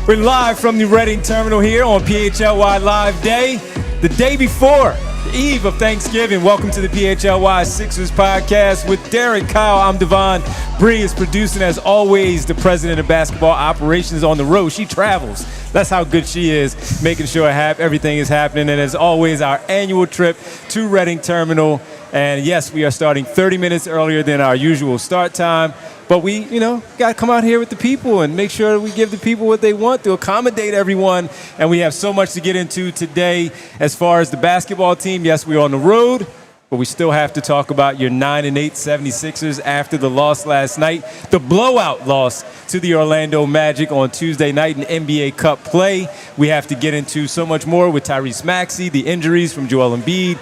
We're live from the Reading Terminal here on PHLY Live Day, the day before the eve of Thanksgiving. Welcome to the PHLY Sixers podcast with Derek, Kyle. I'm Devon. Bree is producing, as always, the president of basketball operations on the road. She travels. That's how good she is, making sure everything is happening. And as always, our annual trip to Reading Terminal. And yes, we are starting 30 minutes earlier than our usual start time. But we, got to come out here with the people and make sure we give the people what they want to accommodate everyone. And we have so much to get into today as far as the basketball team. Yes, we're on the road, but we still have to talk about your 9-8 76ers after the loss last night. The blowout loss to the Orlando Magic on Tuesday night in NBA Cup play. We have to get into so much more with Tyrese Maxey, the injuries from Joel Embiid,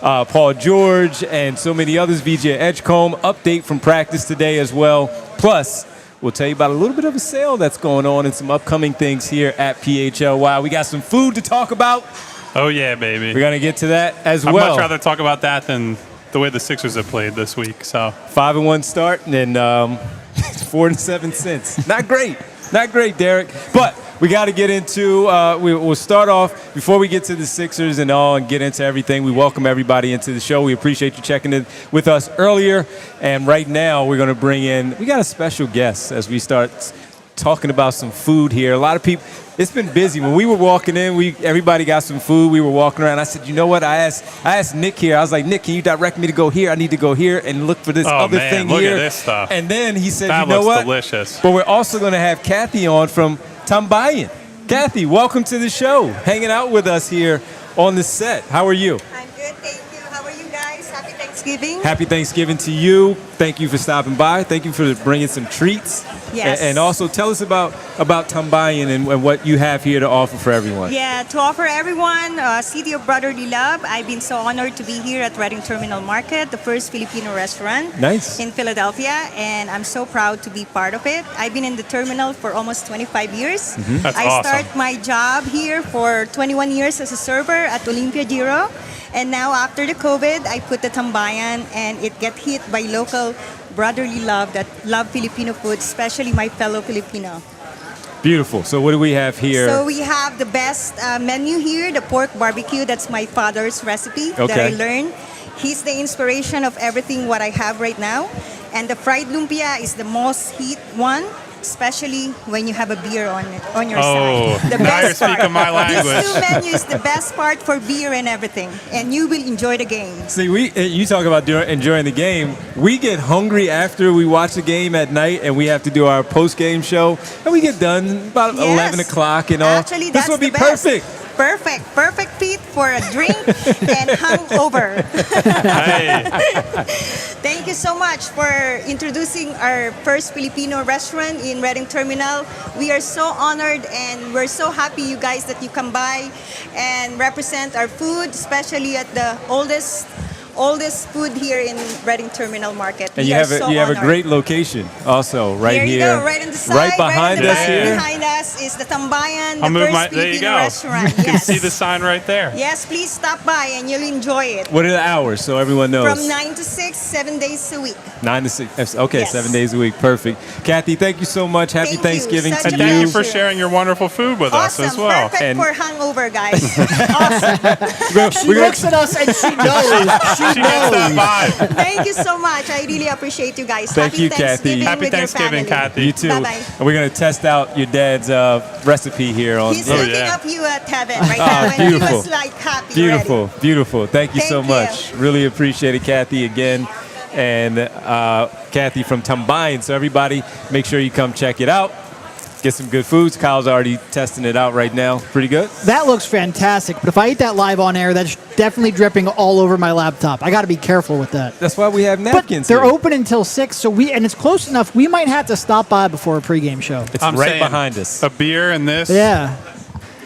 Paul George, and so many others. VJ Edgecombe, update from practice today as well. Plus, we'll tell you about a little bit of a sale that's going on and some upcoming things here at PHLY. We got some food to talk about. Oh, yeah, baby. We're going to get to that as well. I'd much rather talk about that than the way the Sixers have played this week. So 5-1 start and then 4-7 since. Not great. Not great, Derek. But we got to get into, we'll start off, before we get to the Sixers and all and get into everything, we welcome everybody into the show. We appreciate you checking in with us earlier. And right now, we're going to bring in, we got a special guest as we start talking about some food here. A lot of people, it's been busy. When we were walking in, everybody got some food. We were walking around. I said, you know what? I asked Nick here. I was like, Nick, can you direct me to go here? I need to go here and look for this other thing look here. Look at this stuff. And then he said, that you know what? Delicious. But we're also going to have Kathy on from Tambayan. Kathy, welcome to the show. Hanging out with us here on the set. How are you? I'm good, thank you. How are you guys? Happy Thanksgiving. Happy Thanksgiving to you. Thank you for stopping by. Thank you for bringing some treats. Yes. And also tell us about Tambayan and what you have here to offer for everyone. Yeah, to offer everyone City of Brotherly Love. I've been so honored to be here at Reading Terminal Market, the first Filipino restaurant in Philadelphia, and I'm so proud to be part of it. I've been in the terminal for almost 25 years. Mm-hmm. That's I awesome. start my job here for 21 years as a server at Olympia Giro. And now after the COVID, I put the Tambayan and it get hit by local brotherly love that love Filipino food, especially my fellow Filipino. Beautiful. So what do we have here? So we have the best menu here, the pork barbecue. That's my father's recipe that I learned. He's the inspiration of everything what I have right now. And the fried lumpia is the most heat one, especially when you have a beer on your side. The now best you're speaking my language. This two menu is the best part for beer and everything, and you will enjoy the game. See, you talk about enjoying the game. We get hungry after we watch the game at night, and we have to do our post-game show, and we get done about 11 o'clock and all. Actually, this would be perfect. Perfect feet for a drink and hungover. Hey. Thank you so much for introducing our first Filipino restaurant in Reading Terminal. We are so honored and we're so happy you guys that you come by and represent our food, especially at the oldest food here in Reading Terminal Market. And you have a great location also right here. Here. You go, right on the side, right behind us here. Behind us is the Tambayan, the first Filipino restaurant. You can see the sign right there. Yes, please stop by and you'll enjoy it. What are the hours so everyone knows? From 9 to 6, 7 days a week. 9 to 6. Okay, Yes. 7 days a week. Perfect. Kathy, thank you so much. Happy Thank you. Thanksgiving Such to a you. Thank you for sharing your wonderful food with us as well. Perfect And- for hangover, guys. Awesome. She looks at us and she knows. She gets that vibe. Thank you so much. I really appreciate you guys. Thank you, Kathy. Thanksgiving Happy with your Thanksgiving, family. Kathy. You too. Bye-bye. And we're going to test out your dad's recipe here on He's the looking yeah. up you at heaven right now, and beautiful. he was like happy Beautiful, already. beautiful. Thank you so Thank you. much. Really appreciate it, Kathy, again. And Kathy from Tambayan. So everybody, make sure you come check it out. Get some good foods. Kyle's already testing it out right now. Pretty good. That looks fantastic, but if I eat that live on air, that's definitely dripping all over my laptop. I got to be careful with that. That's why we have napkins. But they're here. open until 6, and it's close enough. We might have to stop by before a pregame show. It's I'm right saying, behind us. A beer and this. Yeah.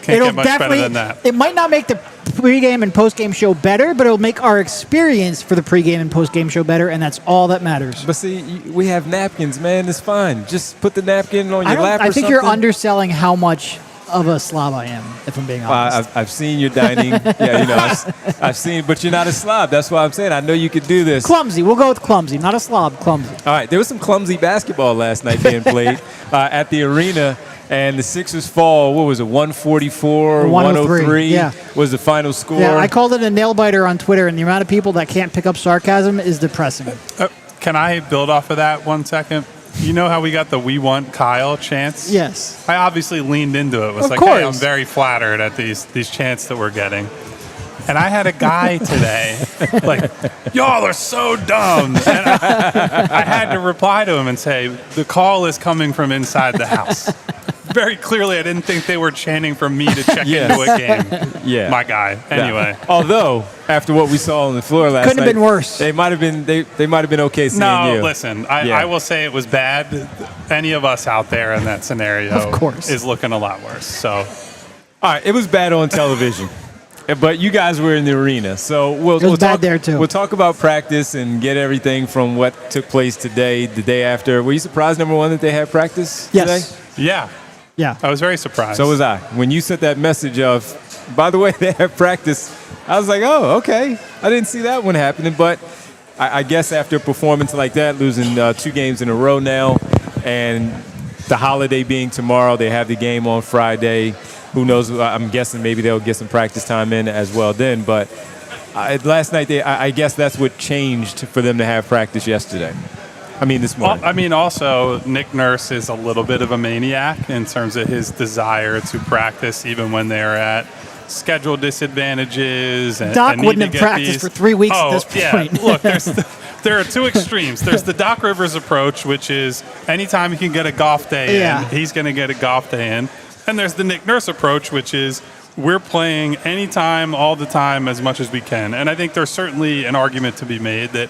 Can't get much better than that. It might not make the pregame and postgame show better, but it'll make our experience for the pregame and postgame show better, and that's all that matters. But see, we have napkins, man. It's fine. Just put the napkin on your lap or I think something. you're underselling how much of a slob I am, if I'm being honest. I've seen your dining. I've seen, but you're not a slob. That's why I'm saying I know you could do this. Clumsy. We'll go with clumsy. Not a slob, clumsy. All right, there was some clumsy basketball last night being played at the arena. And the Sixers fall, what was it, 144, 103 yeah. was the final score. Yeah, I called it a nail-biter on Twitter, and the amount of people that can't pick up sarcasm is depressing. Can I build off of that 1 second? You know how we got the "We Want Kyle" chants? Yes. I obviously leaned into it. It was Of like, course. hey, I'm very flattered at these chants that we're getting. And I had a guy today, like, y'all are so dumb. And I had to reply to him and say, the call is coming from inside the house. Very clearly, I didn't think they were chanting for me to check into a game. Yeah. My guy. Anyway. Yeah. Although, after what we saw on the floor last Couldn't night, have been worse. They might have been. They might have been okay seeing you. No, listen. I will say it was bad. Any of us out there in that scenario, Of course, is looking a lot worse. So, all right, it was bad on television. But you guys were in the arena, so we'll bad talk there too. We'll talk about practice and get everything from what took place today, the day after. Were you surprised, number one, that they had practice Yes. today? Yeah. I was very surprised. So was I. When you sent that message of, by the way, they have practice, I was like, oh, okay. I didn't see that one happening, but I guess after a performance like that, losing 2 games in a row now, and the holiday being tomorrow, they have the game on Friday. Who knows? I'm guessing maybe they'll get some practice time in as well then. But last night, I guess that's what changed for them to have practice yesterday. This morning. Also, Nick Nurse is a little bit of a maniac in terms of his desire to practice even when they're at schedule disadvantages. Doc wouldn't have practiced for 3 weeks at this point. Yeah. Look, there are 2 extremes. There's the Doc Rivers approach, which is anytime he can get a golf day in, he's going to get a golf day in. And there's the Nick Nurse approach, which is we're playing anytime, all the time, as much as we can. And I think there's certainly an argument to be made that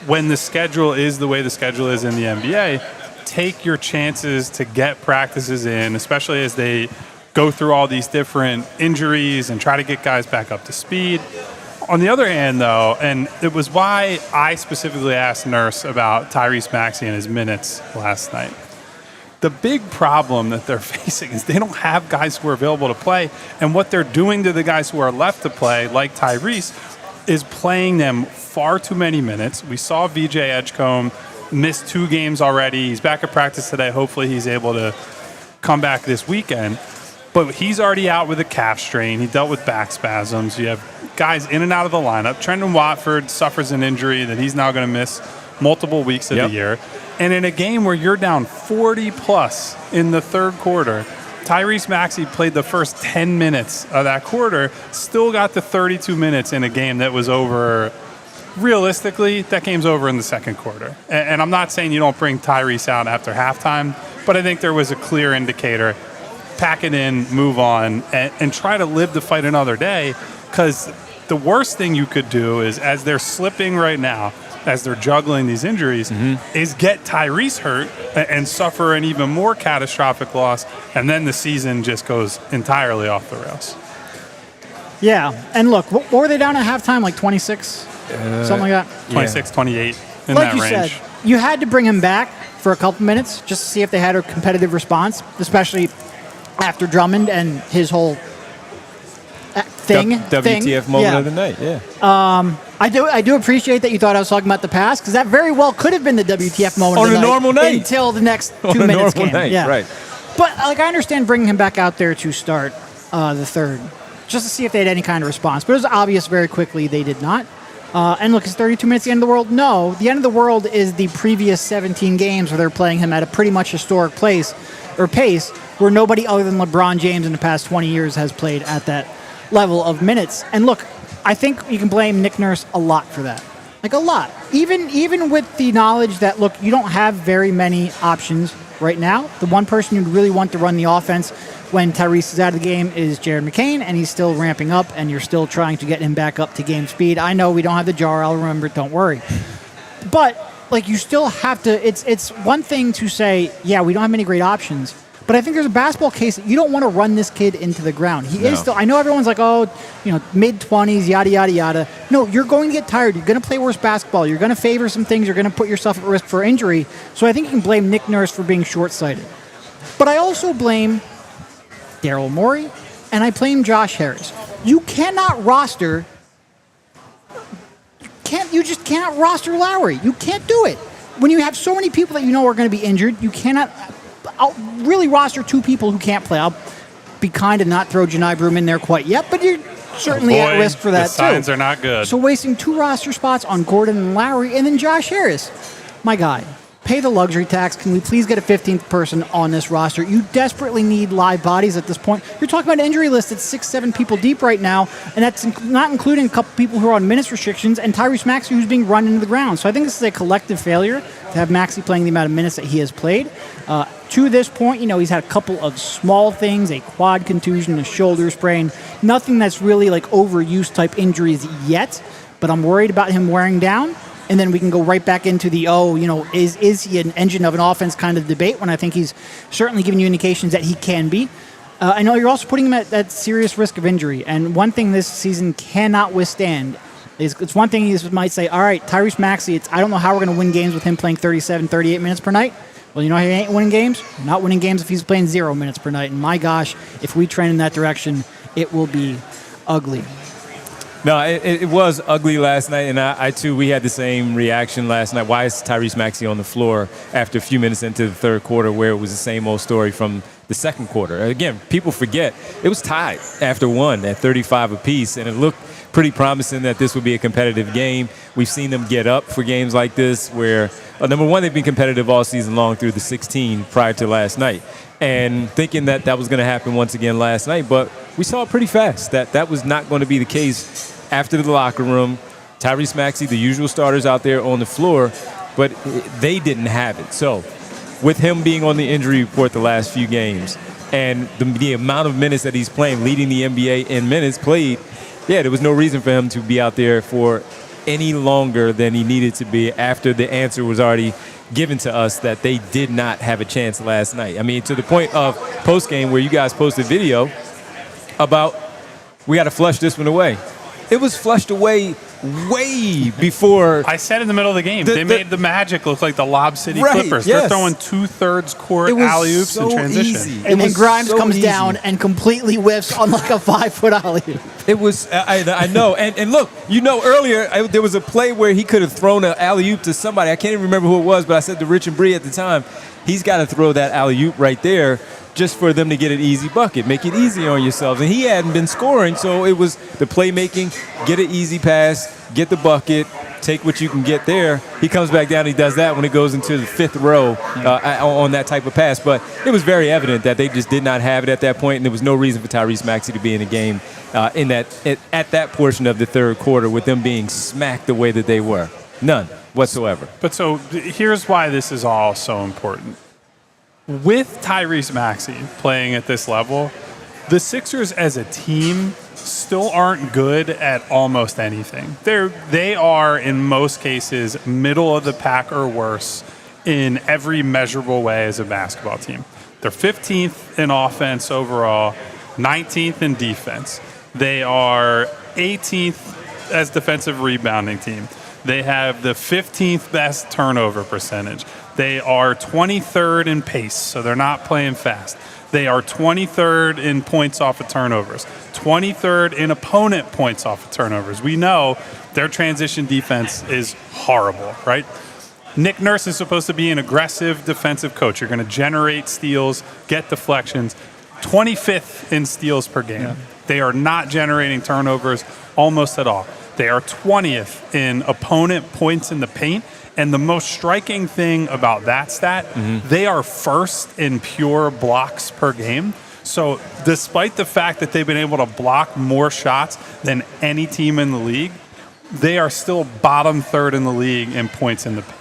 when the schedule is the way the schedule is in the NBA, take your chances to get practices in, especially as they go through all these different injuries and try to get guys back up to speed. On the other hand, though, and it was why I specifically asked Nurse about Tyrese Maxey and his minutes last night. The big problem that they're facing is they don't have guys who are available to play, and what they're doing to the guys who are left to play, like Tyrese, is playing them far too many minutes. We saw VJ Edgecombe miss 2 games already. He's back at practice today. Hopefully he's able to come back this weekend. But he's already out with a calf strain. He dealt with back spasms. You have guys in and out of the lineup. Trendon Watford suffers an injury that he's now going to miss multiple weeks of the year. And in a game where you're down 40-plus in the third quarter, Tyrese Maxey played the first 10 minutes of that quarter, still got the 32 minutes in a game that was over. Realistically, that game's over in the second quarter. And I'm not saying you don't bring Tyrese out after halftime, but I think there was a clear indicator. Pack it in, move on, and try to live the fight another day, because the worst thing you could do is, as they're slipping right now, as they're juggling these injuries, is get Tyrese hurt and suffer an even more catastrophic loss, and then the season just goes entirely off the rails. Yeah, and look, what were they down at halftime? Like 26? Something like that? 26, 28, in like that you range. said, you had to bring him back for a couple minutes just to see if they had a competitive response, especially after Drummond and his whole thing. WTF moment of the night, yeah. I do appreciate that you thought I was talking about the past, because that very well could have been the WTF moment on of the a normal night until the next 2 on minutes a normal came. night, yeah. right. But I understand bringing him back out there to start the third, just to see if they had any kind of response. But it was obvious very quickly they did not. And look, is 32 minutes the end of the world? No. The end of the world is the previous 17 games where they're playing him at a pretty much historic pace, where nobody other than LeBron James in the past 20 years has played at that level of minutes. And look, I think you can blame Nick Nurse a lot for that. Like, a lot. Even with the knowledge that, look, you don't have very many options right now. The one person you'd really want to run the offense when Tyrese is out of the game is Jared McCain, and he's still ramping up, and you're still trying to get him back up to game speed. I know we don't have the jar. I'll remember it. Don't worry. But, like, you still have to – it's one thing to say, yeah, we don't have many great options. But I think there's a basketball case that you don't want to run this kid into the ground. He is still – I know everyone's like, oh, mid-20s, yada, yada, yada. No, you're going to get tired. You're going to play worse basketball. You're going to favor some things. You're going to put yourself at risk for injury. So I think you can blame Nick Nurse for being short-sighted. But I also blame Daryl Morey, and I blame Josh Harris. You cannot roster – you just cannot roster Lowry. You can't do it. When you have so many people that you know are going to be injured, you cannot – I'll really roster 2 people who can't play. I'll be kind and not throw Johni Broome in there quite yet, but you're certainly at risk for that the signs too. are not good. So wasting 2 roster spots on Gordon and Lowry, and then Josh Harris, my guy. Pay the luxury tax. Can we please get a 15th person on this roster? You desperately need live bodies at this point. You're talking about an injury list that's 6-7 people deep right now, and that's not including a couple people who are on minutes restrictions and Tyrese Maxey who's being run into the ground. So I think this is a collective failure to have Maxey playing the amount of minutes that he has played. To this point, he's had a couple of small things, a quad contusion, a shoulder sprain, nothing that's really like overuse type injuries yet, but I'm worried about him wearing down. And then we can go right back into the, is he an engine of an offense kind of debate, when I think he's certainly giving you indications that he can be. I know you're also putting him at serious risk of injury. And one thing this season cannot withstand is, it's one thing you might say, all right, Tyrese Maxey, I don't know how we're going to win games with him playing 37, 38 minutes per night. Well, he ain't winning games. We're not winning games if he's playing 0 minutes per night. And my gosh, if we trend in that direction, it will be ugly. No, it was ugly last night, and I too, we had the same reaction last night. Why is Tyrese Maxey on the floor after a few minutes into the third quarter, where it was the same old story from the second quarter? Again, people forget, it was tied after 1 at 35 apiece, and it looked pretty promising that this would be a competitive game. We've seen them get up for games like this where, number one, they've been competitive all season long through the 16 prior to last night, and thinking that was going to happen once again last night, but we saw it pretty fast that was not going to be the case after the locker room. Tyrese Maxey, the usual starters out there on the floor, but they didn't have it. So with him being on the injury report the last few games and the amount of minutes that he's playing, leading the NBA in minutes played, there was no reason for him to be out there for any longer than he needed to be after the answer was already given to us that they did not have a chance last night. I mean, to the point of post-game where you guys posted video about, we got to flush this one away. It was flushed away way before. I said in the middle of the game, they made the Magic look like the Lob City Right, Clippers. yes. They're throwing 2/3 court It was alley-oops so in transition. easy. And then was Grimes so comes easy. down and completely whiffs on like a 5-foot alley-oop. It was, I know. And look, earlier there was a play where he could have thrown an alley-oop to somebody. I can't even remember who it was, but I said to Rich and Bree at the time, he's got to throw that alley-oop right there just for them to get an easy bucket. Make it easy on yourselves. And he hadn't been scoring, so it was the playmaking, get an easy pass, get the bucket, take what you can get there. He comes back down, he does that when it goes into the 5th row on that type of pass. But it was very evident that they just did not have it at that point, and there was no reason for Tyrese Maxey to be in the game at that portion of the third quarter with them being smacked the way that they were. None whatsoever. But so here's why this is all so important. With Tyrese Maxey playing at this level, the Sixers as a team still aren't good at almost anything. They are, in most cases, middle of the pack or worse in every measurable way as a basketball team. They're 15th in offense overall, 19th in defense. They are 18th as defensive rebounding team. They have the 15th best turnover percentage. They are 23rd in pace, so they're not playing fast. They are 23rd in points off of turnovers, 23rd in opponent points off of turnovers. We know their transition defense is horrible, right? Nick Nurse is supposed to be an aggressive defensive coach. You're going to generate steals, get deflections. 25th in steals per game. Yeah. They are not generating turnovers almost at all. They are 20th in opponent points in the paint. And the most striking thing about that stat, they are first in pure blocks per game. So despite the fact that they've been able to block more shots than any team in the league, they are still bottom third in the league in points in the paint.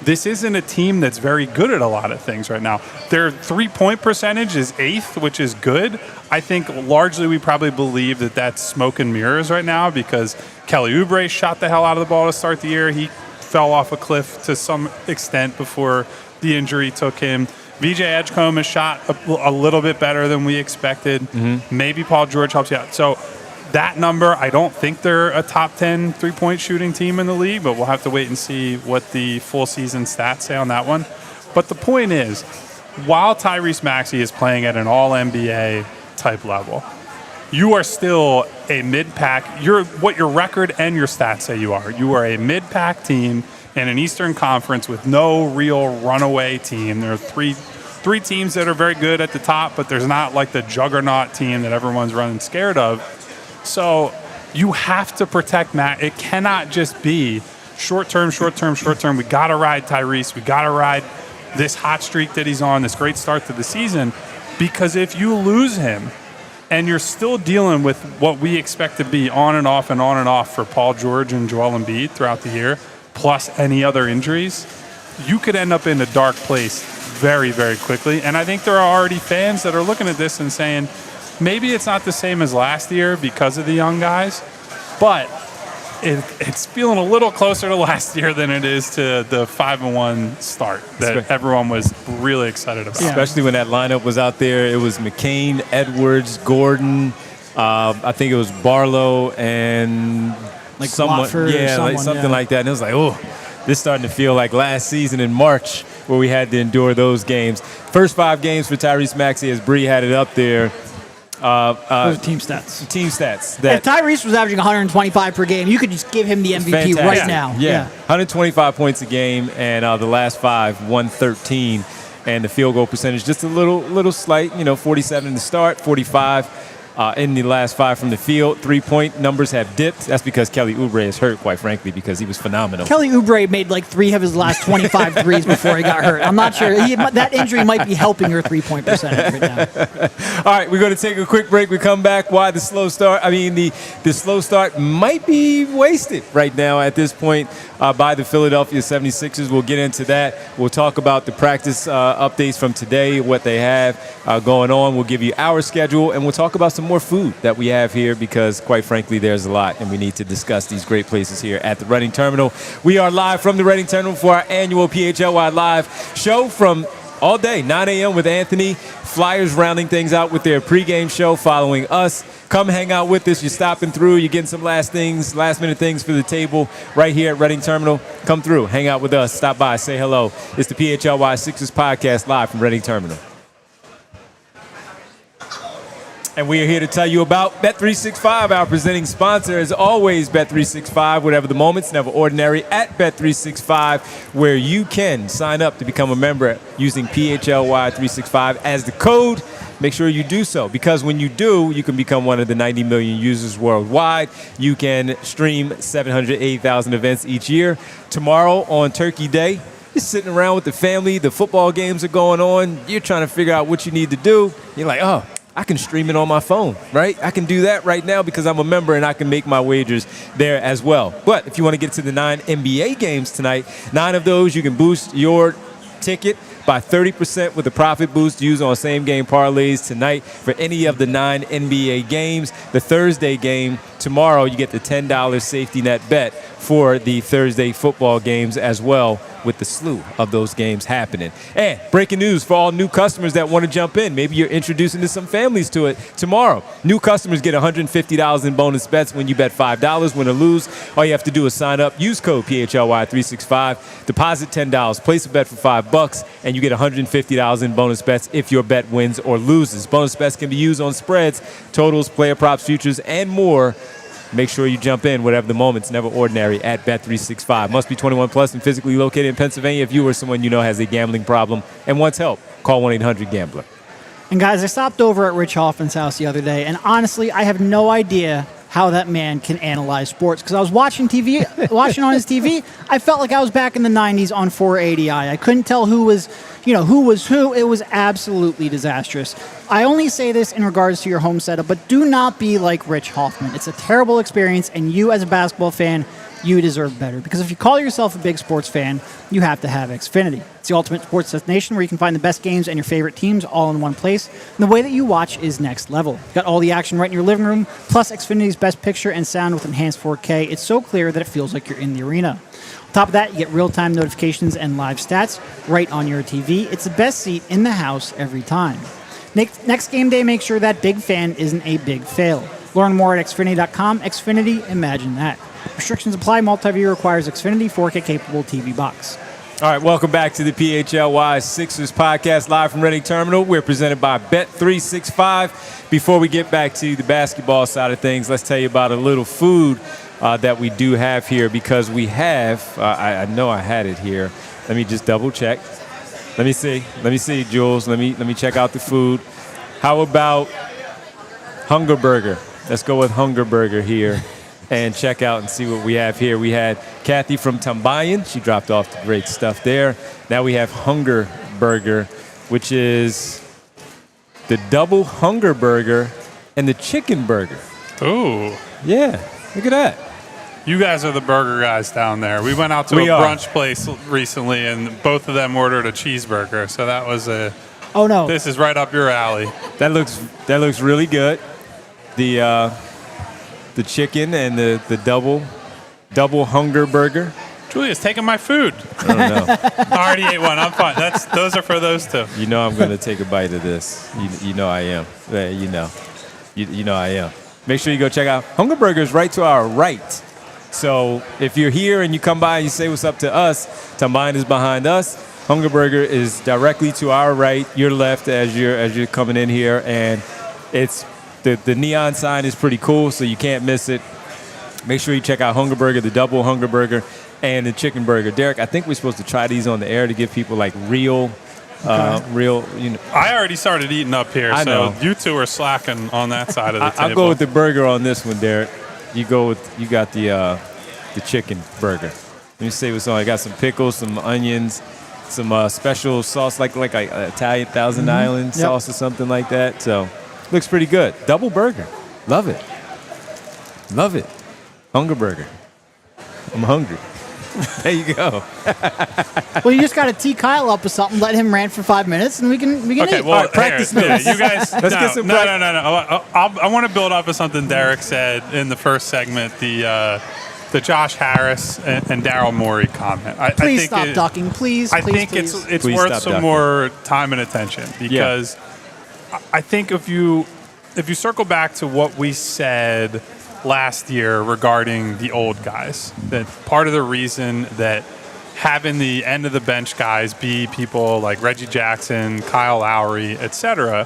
This isn't a team that's very good at a lot of things right now. Their three-point percentage is 8th, which is good. I think largely we probably believe that that's smoke and mirrors right now because Kelly Oubre shot the hell out of the ball to start the year. He fell off a cliff to some extent before the injury took him. VJ Edgecombe has shot a little bit better than we expected. Maybe Paul George helps you out. So that number, I don't think they're a top 10 three-point shooting team in the league, but we'll have to wait and see what the full season stats say on that one. But the point is, while Tyrese Maxey is playing at an all-NBA type level, you are still a mid-pack. What your record and your stats say you are. You are a mid-pack team in an Eastern Conference with no real runaway team. There are 3 three teams that are very good at the top, but there's not like the juggernaut team that everyone's running scared of. So you have to protect Matt. It cannot just be short term. We got to ride Tyrese. We got to ride this hot streak that he's on, this great start to the season, because if you lose him and you're still dealing with what we expect to be on and off for Paul George and Joel Embiid throughout the year, plus any other injuries, you could end up in a dark place very, very quickly. And I think there are already fans that are looking at this and saying, maybe it's not the same as last year because of the young guys, but it's feeling a little closer to last year than it is to the 5-1 start that everyone was really excited about. Yeah. Especially when that lineup was out there. It was McCain, Edwards, Gordon, I think it was Barlow, and like someone, like that. And it was like, oh, this is starting to feel like last season in March where we had to endure those games. First 5 games for Tyrese Maxey, as Bree had it up there. Those are team stats. Team stats. If Tyrese was averaging 125 per game, you could just give him the MVP right now. Yeah. 125 points a game, and the last 5, 113. And the field goal percentage just a little slight, 47 in the start, 45 in the last 5 from the field. 3-point numbers have dipped. That's because Kelly Oubre is hurt, quite frankly, because he was phenomenal. Kelly Oubre made like 3 of his last 25 threes before he got hurt. I'm not sure. That injury might be helping your 3-point percentage right now. All right, we're going to take a quick break. We come back. Why the slow start? I mean, the slow start might be wasted right now at this point by the Philadelphia 76ers. We'll get into that. We'll talk about the practice updates from today, what they have going on. We'll give you our schedule, and we'll talk about some more food that we have here because, quite frankly, there's a lot, and we need to discuss these great places here at the Reading Terminal. We are live from the Reading Terminal for our annual PHLY Live show from all day, 9 a.m. with Anthony. Flyers rounding things out with their pregame show following us. Come hang out with us. You're stopping through. You're getting some last-minute things for the table right here at Reading Terminal. Come through. Hang out with us. Stop by. Say hello. It's the PHLY Sixers podcast live from Reading Terminal. And we are here to tell you about Bet365, our presenting sponsor. As always, Bet365, whatever the moment's never ordinary at Bet365, where you can sign up to become a member using PHLY365 as the code. Make sure you do so, because when you do, you can become one of the 90 million users worldwide. You can stream 780,000 events each year. Tomorrow on Turkey Day, you're sitting around with the family, the football games are going on, you're trying to figure out what you need to do. You're like, oh, I can stream it on my phone, right? I can do that right now because I'm a member and I can make my wagers there as well. But if you want to get to the 9 NBA games tonight, 9 of those, you can boost your ticket by 30% with a profit boost used on same-game parlays tonight for any of the 9 NBA games. The Thursday game tomorrow, you get the $10 safety net bet for the Thursday football games as well, with the slew of those games happening. And breaking news for all new customers that want to jump in. Maybe you're introducing to some families to it tomorrow. New customers get $150 in bonus bets when you bet $5, win or lose. All you have to do is sign up, use code PHLY365, deposit $10, place a bet for $5, and you get $150 in bonus bets if your bet wins or loses. Bonus bets can be used on spreads, totals, player props, futures, and more. Make sure you jump in, whatever the moment's never ordinary, at Bet365. Must be 21 plus and physically located in Pennsylvania. If you or someone you know has a gambling problem and wants help, call 1-800-GAMBLER. And guys, I stopped over at Rich Hoffman's house the other day, and honestly, I have no idea how that man can analyze sports, because I was watching on his TV. I felt like I was back in the 90s on 480i. I couldn't tell who was who. It was absolutely disastrous. I only say this in regards to your home setup, but do not be like Rich Hoffman. It's a terrible experience, and you as a basketball fan, you deserve better. Because if you call yourself a big sports fan, you have to have Xfinity. It's the ultimate sports destination where you can find the best games and your favorite teams all in one place. And the way that you watch is next level. You've got all the action right in your living room, plus Xfinity's best picture and sound with enhanced 4K. It's so clear that it feels like you're in the arena. On top of that, you get real-time notifications and live stats right on your TV. It's the best seat in the house every time. Next game day, make sure that big fan isn't a big fail. Learn more at Xfinity.com. Xfinity, imagine that. Restrictions apply. Multi-view requires Xfinity 4K-capable TV box. All right, welcome back to the PHLY Sixers podcast live from Reading Terminal. We're presented by Bet365. Before we get back to the basketball side of things, let's tell you about a little food that we do have here, because we have, I know I had it here. Let me just double check. Let me see, Jules. Let me check out the food. How about Hunger Burger? Let's go with Hunger Burger here and check out and see what we have here. We had Kathy from Tambayan. She dropped off the great stuff there. Now we have Hunger Burger, which is the double Hunger Burger and the chicken burger. Ooh. Yeah, look at that. You guys are the burger guys down there. We went out to a brunch place recently, and both of them ordered a cheeseburger. So that was Oh no! This is right up your alley. That looks really good. The chicken and the double Hunger Burger. Julia's taking my food. I don't know. I already ate one. I'm fine. Those are for those two. You know I'm going to take a bite of this. You know I am. You know I am. Make sure you go check out Hunger Burger is right to our right. So if you're here and you come by and you say what's up to us, Tambayan is behind us. Hunger Burger is directly to our right, your left as you're coming in here, and it's the neon sign is pretty cool, so you can't miss it. Make sure you check out Hunger Burger, the double Hunger Burger, and the chicken burger. Derek, I think we're supposed to try these on the air to give people like real. I already started eating up here, I know. So you two are slacking on that side of the table. I'll go with the burger on this one, Derek. You got the chicken burger. Let me see what's on. I got some pickles, some onions, some special sauce like a Italian Thousand Island sauce or something like that. So looks pretty good. Double burger. Love it. Love it. Hunger Burger. I'm hungry. There you go. Well, you just got to tee Kyle up with something, let him rant for 5 minutes, and we can okay, eat. well, Right, practice here, notes. you guys. Let's get some no. I want to build off of something Derek said in the first segment. The Josh Harris and Daryl Morey comment. Please stop ducking, please. I think please. it's Please worth stop some ducking. more time and attention because I think if you circle back to what we said last year regarding the old guys, that part of the reason that having the end of the bench guys be people like Reggie Jackson, Kyle Lowry, etc.,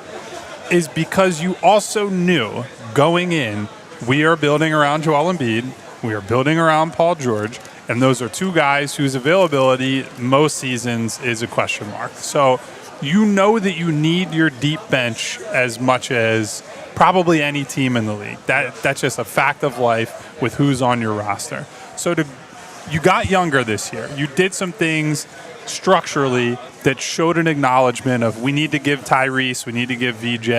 is because you also knew going in, we are building around Joel Embiid, we are building around Paul George, and those are two guys whose availability most seasons is a question mark. So you know that you need your deep bench as much as probably any team in the league. That's just a fact of life with who's on your roster. So you got younger this year. You did some things structurally that showed an acknowledgement of we need to give Tyrese, we need to give VJ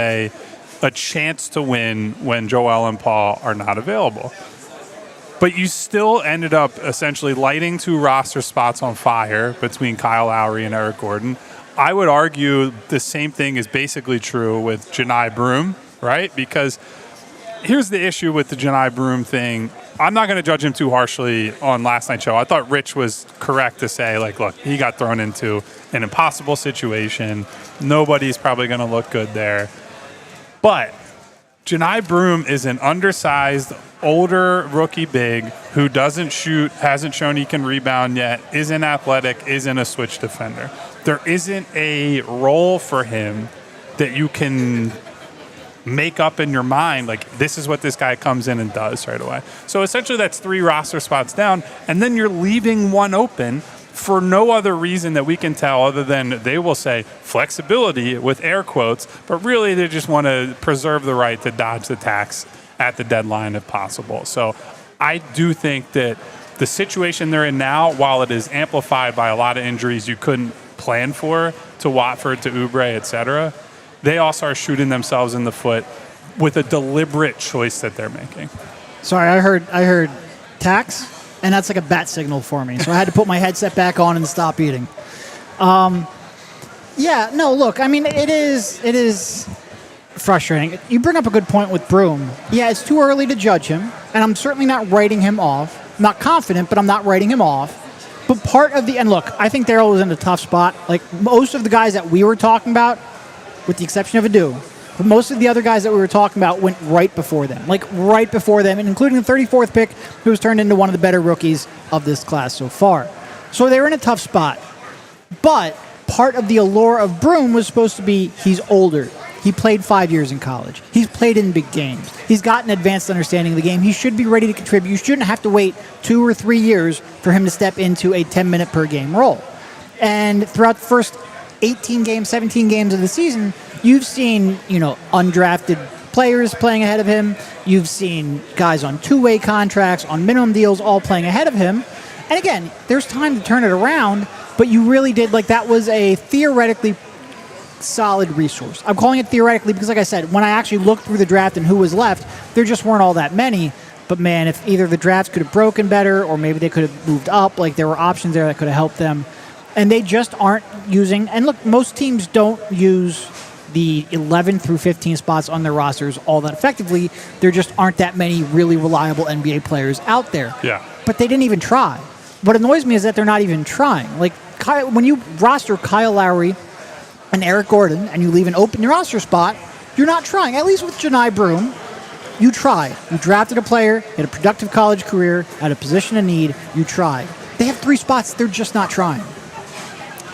a chance to win when Joel and Paul are not available. But you still ended up essentially lighting two roster spots on fire between Kyle Lowry and Eric Gordon. I would argue the same thing is basically true with Johni Broome, right? Because here's the issue with the Johni Broome thing. I'm not going to judge him too harshly on last night's show. I thought Rich was correct to say, like, look, he got thrown into an impossible situation. Nobody's probably going to look good there. But Johni Broome is an undersized, older rookie big who doesn't shoot, hasn't shown he can rebound yet, isn't athletic, isn't a switch defender. There isn't a role for him that you can make up in your mind, like this is what this guy comes in and does right away. So essentially that's 3 roster spots down, and then you're leaving one open for no other reason that we can tell other than they will say flexibility with air quotes, but really they just want to preserve the right to dodge the tax at the deadline if possible. So I do think that the situation they're in now, while it is amplified by a lot of injuries you couldn't plan for, to Watford, to Oubre, etc., they also are shooting themselves in the foot with a deliberate choice that they're making. Sorry, I heard tax, and that's like a bat signal for me. So I had to put my headset back on and stop eating. Yeah, no, look, I mean, it is frustrating. You bring up a good point with Broome. Yeah, it's too early to judge him, and I'm certainly not writing him off. I'm not confident, but I'm not writing him off. But part of and look, I think Daryl was in a tough spot. Like most of the guys that we were talking about, with the exception of Adu, but most of the other guys that we were talking about went right before them, and including the 34th pick, who was turned into one of the better rookies of this class so far. So they were in a tough spot. But part of the allure of Broome was supposed to be he's older. He played 5 years in college. He's played in big games. He's got an advanced understanding of the game. He should be ready to contribute. You shouldn't have to wait 2 or 3 years for him to step into a 10-minute per game role. And throughout the first 18 games, 17 games of the season, you've seen, undrafted players playing ahead of him. You've seen guys on two-way contracts, on minimum deals, all playing ahead of him. And again, there's time to turn it around, but you really did, that was a theoretically solid resource. I'm calling it theoretically because, like I said, when I actually looked through the draft and who was left, there just weren't all that many. But man, if either the drafts could have broken better or maybe they could have moved up, there were options there that could have helped them. And they just aren't using, and look, most teams don't use the 11 through 15 spots on their rosters all that effectively. There just aren't that many really reliable NBA players out there. Yeah. But they didn't even try. What annoys me is that they're not even trying. When you roster Kyle Lowry and Eric Gordon and you leave an open roster spot, you're not trying. At least with Johni Broome, you tried. You drafted a player, had a productive college career, had a position of need, you tried. They have 3 spots, they're just not trying.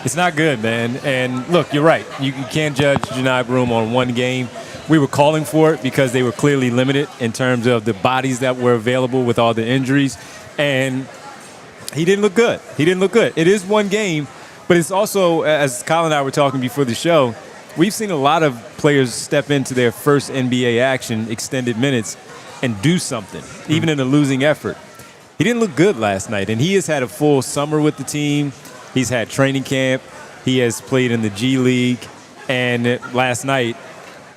It's not good, man. And look, you're right. You can't judge Johni Broome on one game. We were calling for it because they were clearly limited in terms of the bodies that were available with all the injuries. And he didn't look good. It is one game, but it's also, as Kyle and I were talking before the show, we've seen a lot of players step into their first NBA action, extended minutes, and do something, even in a losing effort. He didn't look good last night, and he has had a full summer with the team. He's had training camp. He has played in the G League. And last night,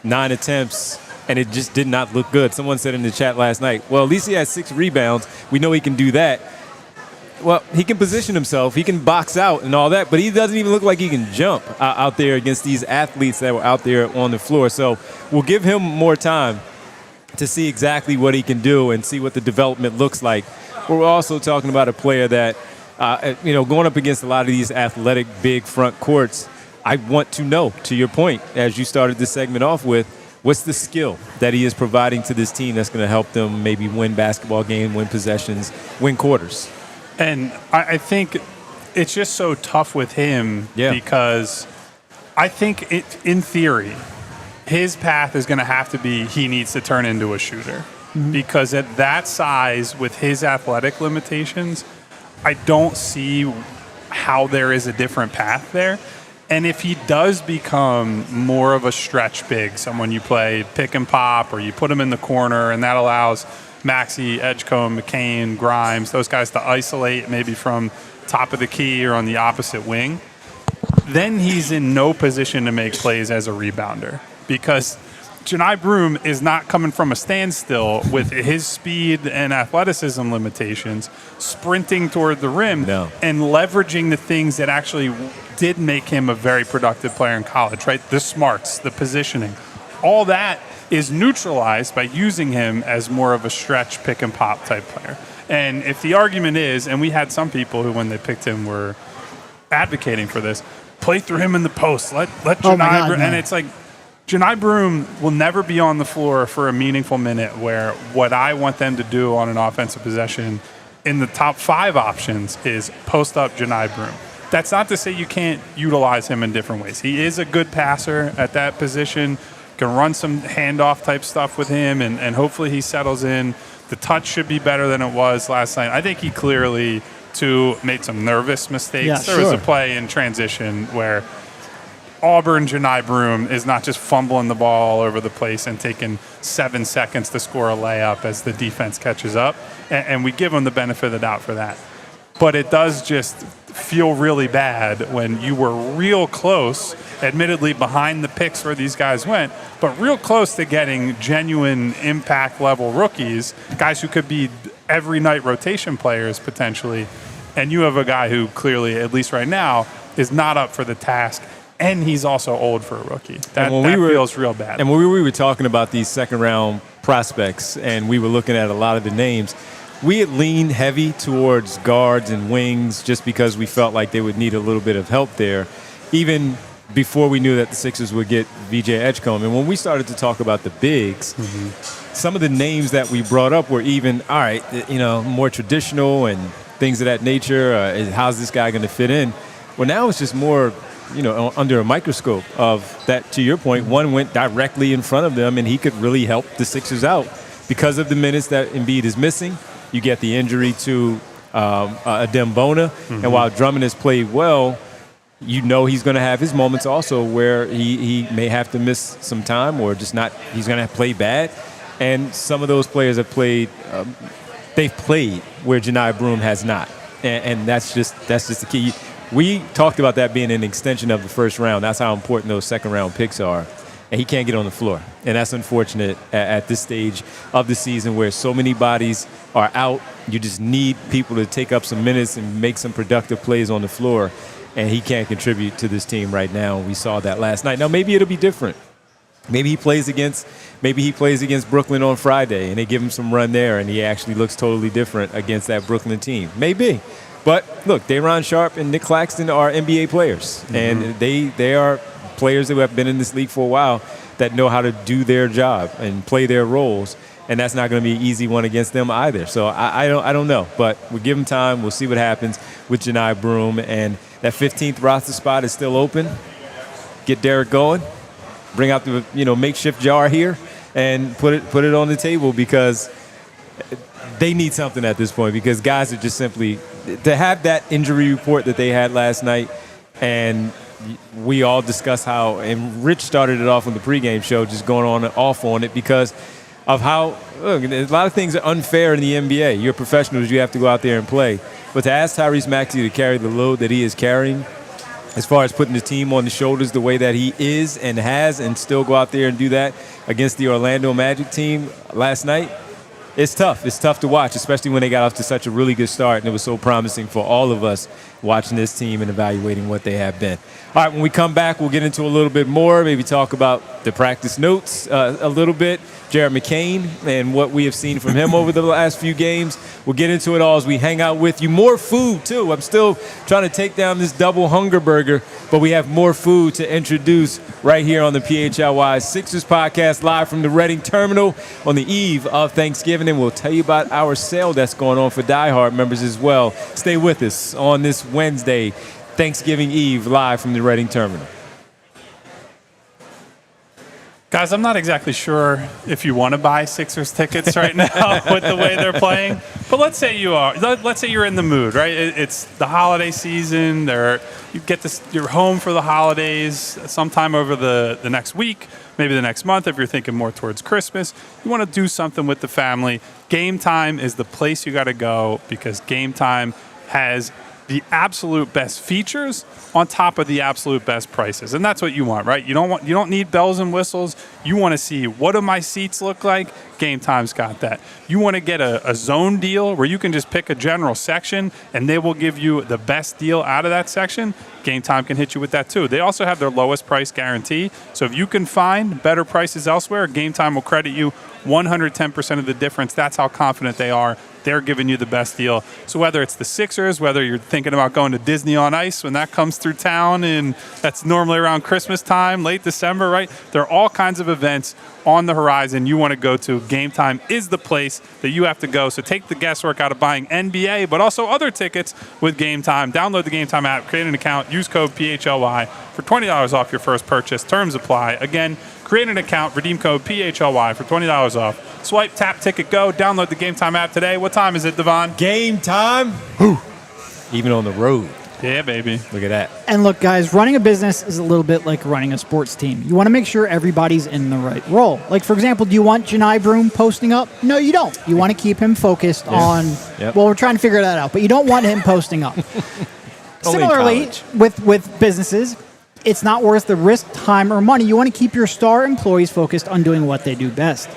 9 attempts, and it just did not look good. Someone said in the chat last night, well, at least he has 6 rebounds. We know he can do that. Well, he can position himself. He can box out and all that, but he doesn't even look like he can jump out there against these athletes that were out there on the floor. So we'll give him more time to see exactly what he can do and see what the development looks like. But we're also talking about a player that, going up against a lot of these athletic big front courts, I want to know, to your point, as you started this segment off with, what's the skill that he is providing to this team that's going to help them maybe win basketball games, win possessions, win quarters? And I think it's just so tough with him because I think in theory, his path is going to have to be he needs to turn into a shooter. Mm-hmm. Because at that size, with his athletic limitations, I don't see how there is a different path there. And if he does become more of a stretch big, someone you play pick and pop or you put him in the corner and that allows Maxey, Edgecombe, McCain, Grimes, those guys to isolate maybe from top of the key or on the opposite wing, then he's in no position to make plays as a rebounder because Johni Broome is not coming from a standstill with his speed and athleticism limitations, sprinting toward the rim and leveraging the things that actually did make him a very productive player in college, right? The smarts, the positioning, all that is neutralized by using him as more of a stretch pick and pop type player. And if the argument is, and we had some people who when they picked him were advocating for this, play through him in the post, let Johni Broome, and it's like Johni Broome will never be on the floor for a meaningful minute where what I want them to do on an offensive possession in the top 5 options is post up Johni Broome. That's not to say you can't utilize him in different ways. He is a good passer at that position, can run some handoff type stuff with him, and hopefully he settles in. The touch should be better than it was last night. I think he clearly, too, made some nervous mistakes. Yeah, there was a play in transition where Auburn Johni Broome is not just fumbling the ball all over the place and taking 7 seconds to score a layup as the defense catches up, and we give him the benefit of the doubt for that. But it does just feel really bad when you were real close, admittedly behind the picks where these guys went, but real close to getting genuine impact level rookies, guys who could be every night rotation players potentially, and you have a guy who clearly, at least right now, is not up for the task, and he's also old for a rookie. That feels real bad. And when we were talking about these second-round prospects and we were looking at a lot of the names, we had leaned heavy towards guards and wings just because we felt like they would need a little bit of help there, even before we knew that the Sixers would get VJ Edgecombe. And when we started to talk about the bigs, some of the names that we brought up were even, all right, more traditional and things of that nature. How's this guy going to fit in? Well, now it's just more, under a microscope of that, to your point, one went directly in front of them and he could really help the Sixers out because of the minutes that Embiid is missing. You get the injury to Adem Bona, and while Drummond has played well, you know he's going to have his moments also where he may have to miss some time or just not. He's going to play bad. And some of those players have played. They've played where Johni Broome has not, and that's just the key. We talked about that being an extension of the first round. That's how important those second round picks are. And he can't get on the floor. And that's unfortunate at this stage of the season where so many bodies are out. You just need people to take up some minutes and make some productive plays on the floor. And he can't contribute to this team right now. We saw that last night. Now, maybe it'll be different. Maybe he plays against Brooklyn on Friday and they give him some run there and he actually looks totally different against that Brooklyn team. Maybe. But, look, Day'Ron Sharpe and Nick Claxton are NBA players. Mm-hmm. And they are players who have been in this league for a while that know how to do their job and play their roles, and that's not going to be an easy one against them either. So I don't know, but we'll give them time. We'll see what happens with Johni Broome, and that 15th roster spot is still open. Get Derek going, bring out the makeshift jar here, and put it on the table because they need something at this point because guys are just simply to have that injury report that they had last night, and we all discussed how, and Rich started it off on the pregame show, just going on and off on it because of how, look, a lot of things are unfair in the NBA. You're professionals, you have to go out there and play. But to ask Tyrese Maxey to carry the load that he is carrying, as far as putting the team on the shoulders the way that he is and has, and still go out there and do that against the Orlando Magic team last night, it's tough. It's tough to watch, especially when they got off to such a really good start, and it was so promising for all of us watching this team and evaluating what they have been. All right, when we come back, we'll get into a little bit more, maybe talk about the practice notes a little bit, Jared McCain and what we have seen from him over the last few games. We'll get into it all as we hang out with you. More food, too. I'm still trying to take down this double hunger burger, but we have more food to introduce right here on the PHLY Sixers podcast, live from the Reading Terminal on the eve of Thanksgiving, and we'll tell you about our sale that's going on for Die Hard members as well. Stay with us on this Wednesday, Thanksgiving Eve, live from the Reading Terminal. Guys, I'm not exactly sure if you want to buy Sixers tickets right now with the way they're playing, but let's say you are. Let's say you're in the mood, right? It's the holiday season. You're home for the holidays sometime over the next week, maybe the next month if you're thinking more towards Christmas. You want to do something with the family. Game Time is the place you got to go because Game Time has the absolute best features on top of the absolute best prices. And that's what you want, right? You don't need bells and whistles. You want to see, what do my seats look like? Game Time's got that. You want to get a zone deal where you can just pick a general section and they will give you the best deal out of that section. Game Time can hit you with that too. They also have their lowest price guarantee. So if you can find better prices elsewhere, Game Time will credit you 110% of the difference. That's how confident they are. They're giving you the best deal. So whether it's the Sixers, whether you're thinking about going to Disney on Ice when that comes through town, and that's normally around Christmas time, late December, right? There are all kinds of events on the horizon you want to go to. Game Time is the place that you have to go. So take the guesswork out of buying NBA, but also other tickets with Game Time. Download the Game Time app, create an account, use code PHLY for $20 off your first purchase. Terms apply. Again, create an account, redeem code PHLY for $20 off. Swipe, tap, ticket, go. Download the Game Time app today. What time is it, Devon? Game time. Whew. Even on the road. Yeah, baby. Look at that. And look, guys, running a business is a little bit like running a sports team. You want to make sure everybody's in the right role. Like, for example, do you want Johni Broome posting up? No, you don't. You want to keep him focused on, well, we're trying to figure that out, but you don't want him posting up. Similarly, with businesses, it's not worth the risk, time, or money. You want to keep your star employees focused on doing what they do best.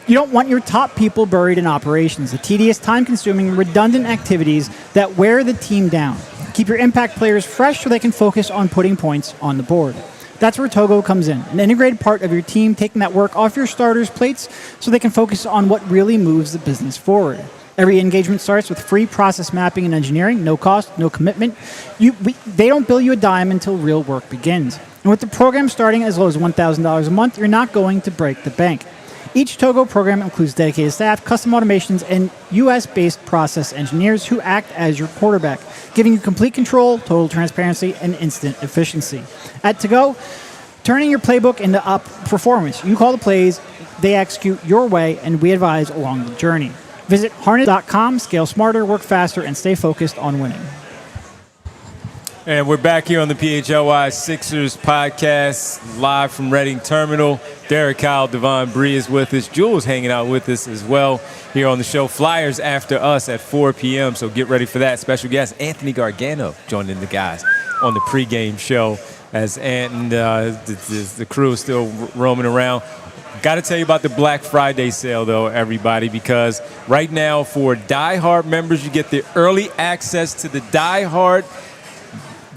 You don't want your top people buried in operations, the tedious, time-consuming, redundant activities that wear the team down. Keep your impact players fresh so they can focus on putting points on the board. That's where Togo comes in, an integrated part of your team, taking that work off your starters' plates so they can focus on what really moves the business forward. Every engagement starts with free process mapping and engineering, no cost, no commitment. They don't bill you a dime until real work begins. And with the program starting as low as $1,000 a month, you're not going to break the bank. Each Togo program includes dedicated staff, custom automations, and US-based process engineers who act as your quarterback, giving you complete control, total transparency, and instant efficiency. At Togo, turning your playbook into up performance. You call the plays, they execute your way, and we advise along the journey. Visit harness.com, scale smarter, work faster, and stay focused on winning. And we're back here on the PHLY Sixers podcast, live from Reading Terminal. Derek, Kyle, Devon, Bree is with us. Jules hanging out with us as well here on the show. Flyers after us at 4 p.m., so get ready for that. Special guest Anthony Gargano joining the guys on the pregame show as Ant and the crew is still roaming around. Got to tell you about the Black Friday sale, though, everybody, because right now for Die-Hard members, you get the early access to the Die-Hard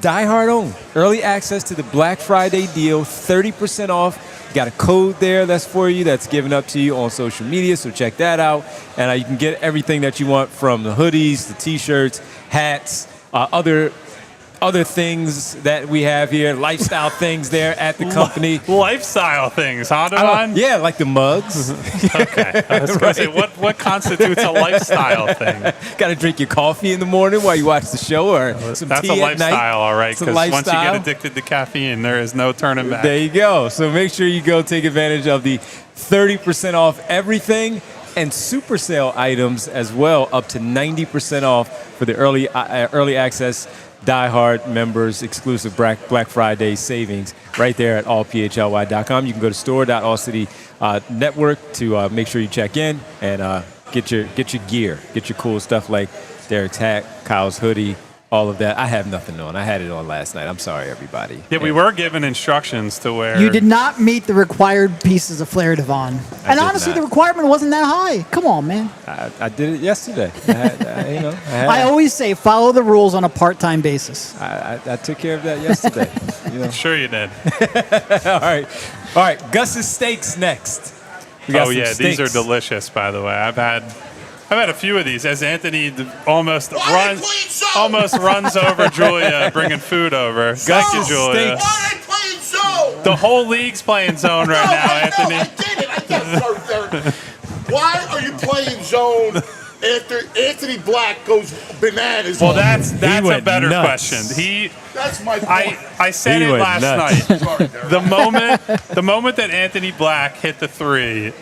only. Early access to the Black Friday deal, 30% off. Got a code there that's for you, that's given up to you on social media, so check that out. And you can get everything that you want from the hoodies, the T-shirts, hats, other things that we have here, lifestyle things there at the company. Lifestyle things, huh, Devon? Yeah, like the mugs. Okay. I was going to say, what constitutes a lifestyle thing? Got to drink your coffee in the morning while you watch the show, or some That's tea a at night. lifestyle, all right, because once you lifestyle. get addicted to caffeine, there is no turning back. There you go. So make sure you go take advantage of the 30% off everything and super sale items as well, up to 90% off for the early access Die-Hard members, exclusive Black Friday savings right there at allphly.com. You can go to store.allcity.network to make sure you check in and get your gear, get your cool stuff like Derek's hat, Kyle's hoodie, all of that. I have nothing on. I had it on last night. I'm sorry, everybody. Yeah, we were given instructions to wear. You did not meet the required pieces of flair, Devon. And honestly, the requirement wasn't that high. Come on, man. I did it yesterday. I always say follow the rules on a part-time basis. I took care of that yesterday. Sure you did. All right. Gus's Steaks next. These are delicious, by the way. I've had a few of these as Anthony almost runs over Julia bringing food over. Thank you, Julia. Why are they playing zone? The whole league's playing zone right now, Anthony. I get it. Why are you playing zone after Anthony Black goes bananas? Well, that's a better nuts. question. That's my point. I said He it went last nuts. night. Sorry, Derek. The moment that Anthony Black hit the three,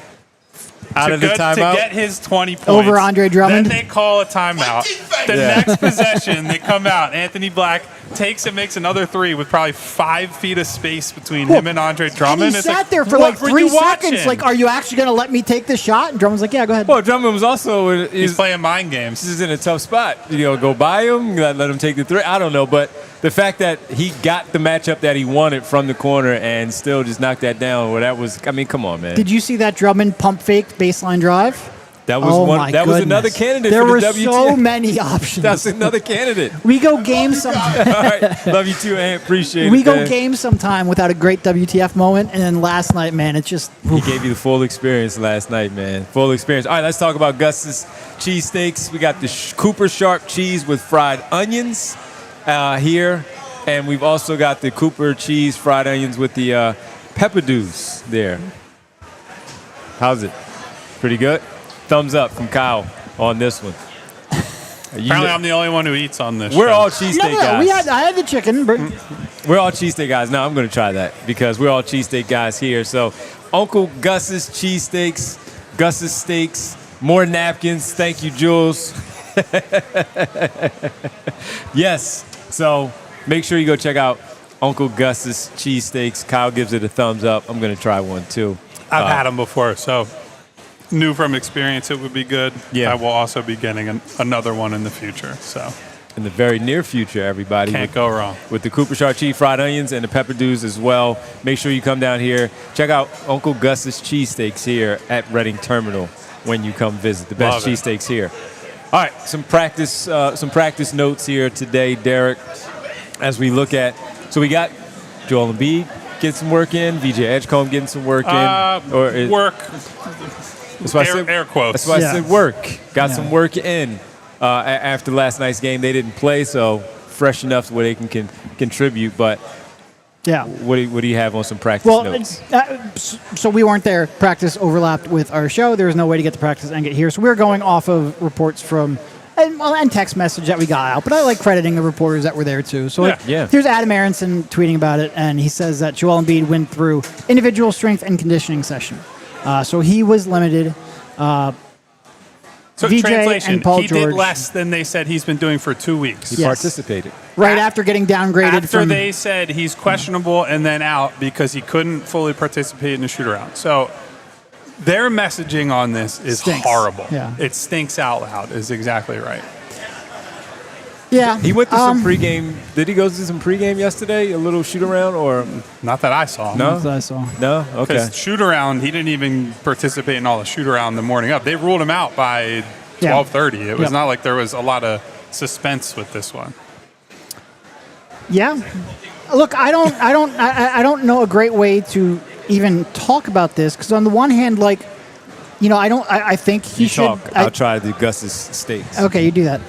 Out of the to timeout. get his 20 points. Over Andre Drummond? Then they call a timeout. The next possession, they come out. Anthony Black takes and makes another three with probably 5 feet of space between him and Andre Drummond. And he It's sat like, there for what like were 3 you seconds. watching? Like, are you actually going to let me take this shot? And Drummond's like, yeah, go ahead. Well, Drummond was also He's playing mind games. This is in a tough spot. Go by him, let him take the three. I don't know, but the fact that he got the matchup that he wanted from the corner and still just knocked that down, come on, man. Did you see that Drummond pump fake baseline drive? That was my That was goodness. another candidate There for were the WTF. so many options. That's another candidate. We go game sometime. All right, love you too, Ant. Appreciate it. We go man. game sometime without a great WTF moment, and then last night, man, it just. He gave you the full experience last night, man. Full experience. All right, let's talk about Gus's cheesesteaks. We got the Cooper Sharp cheese with fried onions here, and we've also got the Cooper cheese fried onions with the pepperdews there. How's it? Pretty good? Thumbs up from Kyle on this one. Apparently, I'm the only one who eats on this We're show. all cheesesteak guys. I had the chicken. We're all cheesesteak guys. No, I'm going to try that because we're all cheesesteak guys here. So, Uncle Gus's cheesesteaks, Gus's steaks, more napkins. Thank you, Jules. Yes. So, make sure you go check out Uncle Gus's cheesesteaks. Kyle gives it a thumbs up. I'm going to try one too. I've had them before, so knew from experience it would be good. Yeah. I will also be getting another one in the future. So In the very near future, everybody. can't go wrong. With the Cooper Sharp cheese fried onions and the pepperdews as well. Make sure you come down here. Check out Uncle Gus's cheesesteaks here at Reading Terminal when you come visit. The best Love it. cheesesteaks here. All right, some practice notes here today, Derek, as we look at. So we got Joel Embiid getting some work in, VJ Edgecombe getting some work in. Work. That's why I said, air quotes. That's why I Yeah. said work. Got Yeah. some work in after last night's game. They didn't play, so fresh enough where they can contribute. But Yeah. what do you have on some practice Well, notes? so we weren't there. Practice overlapped with our show. There was no way to get to practice and get here. So we were going off of reports from and text message that we got out. But I like crediting the reporters that were there too. So Yeah. here's Adam Aronson tweeting about it, and he says that Joel Embiid went through individual strength and conditioning session. So he was limited. So So VJ translation, and Paul he George. did less than they said he's been doing for 2 weeks. He participated. Right after getting downgraded After from... they said he's questionable and then out because he couldn't fully participate in the shoot-around. So their messaging on this is Stinks. horrible. Yeah. It stinks out loud is exactly right. Yeah. He went to some pregame. Did he go to some pregame yesterday? A little shoot around or Not that I saw. no? That's what I saw. No. Okay. Because shoot-around, he didn't even participate in all the shoot-around the morning of. They ruled him out by 12:30. It was not like there was a lot of suspense with this one. Yeah. Look, I don't know a great way to even talk about this because on the one hand, like, you know, I think he You should. talk. I'll try to do Gus's Steaks. Okay, you do that.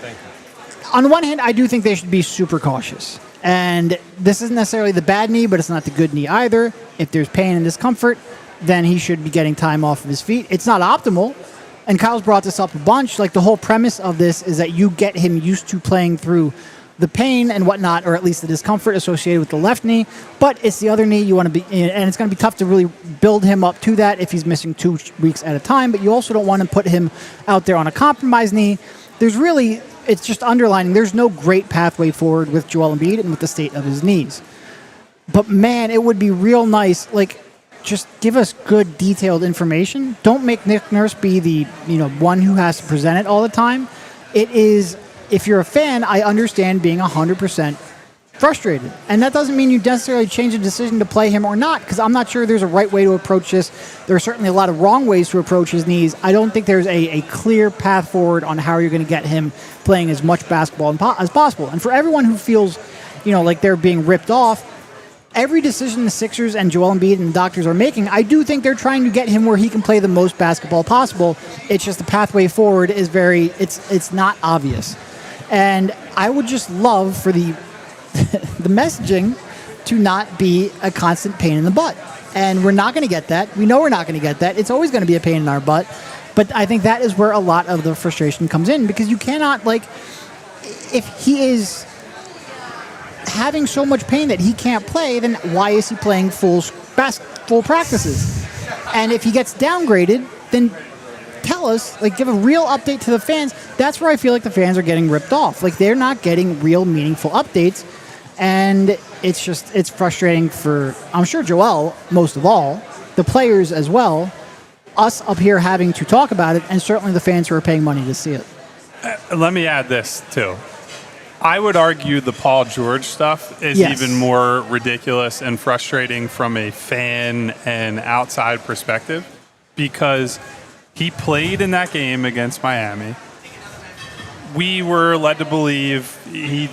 On the one hand, I do think they should be super cautious. And this isn't necessarily the bad knee, but it's not the good knee either. If there's pain and discomfort, then he should be getting time off of his feet. It's not optimal. And Kyle's brought this up a bunch. Like, the whole premise of this is that you get him used to playing through the pain and whatnot, or at least the discomfort associated with the left knee. But it's the other knee you want to be, and it's going to be tough to really build him up to that if he's missing 2 weeks at a time. But you also don't want to put him out there on a compromised knee. There's really, it's just underlining, there's no great pathway forward with Joel Embiid and with the state of his knees. But man, it would be real nice, like, just give us good, detailed information. Don't make Nick Nurse be the one who has to present it all the time. It is, if you're a fan, I understand being 100% frustrated. And that doesn't mean you necessarily change a decision to play him or not, because I'm not sure there's a right way to approach this. There are certainly a lot of wrong ways to approach his knees. I don't think there's a clear path forward on how you're going to get him playing as much basketball as possible. And for everyone who feels, like they're being ripped off, every decision the Sixers and Joel Embiid and the doctors are making, I do think they're trying to get him where he can play the most basketball possible. It's just the pathway forward is it's not obvious. And I would just love for the the messaging to not be a constant pain in the butt. And we're not going to get that. We know we're not going to get that. It's always going to be a pain in our butt. But I think that is where a lot of the frustration comes in, because you cannot, if he is having so much pain that he can't play, then why is he playing full practices? And if he gets downgraded, then tell us, give a real update to the fans. That's where I feel like the fans are getting ripped off. They're not getting real meaningful updates. And it's frustrating for, I'm sure, Joel, most of all, the players as well, us up here having to talk about it, and certainly the fans who are paying money to see it. Let me add this, too. I would argue the Paul George stuff is even more ridiculous and frustrating from a fan and outside perspective, because he played in that game against Miami. We were led to believe he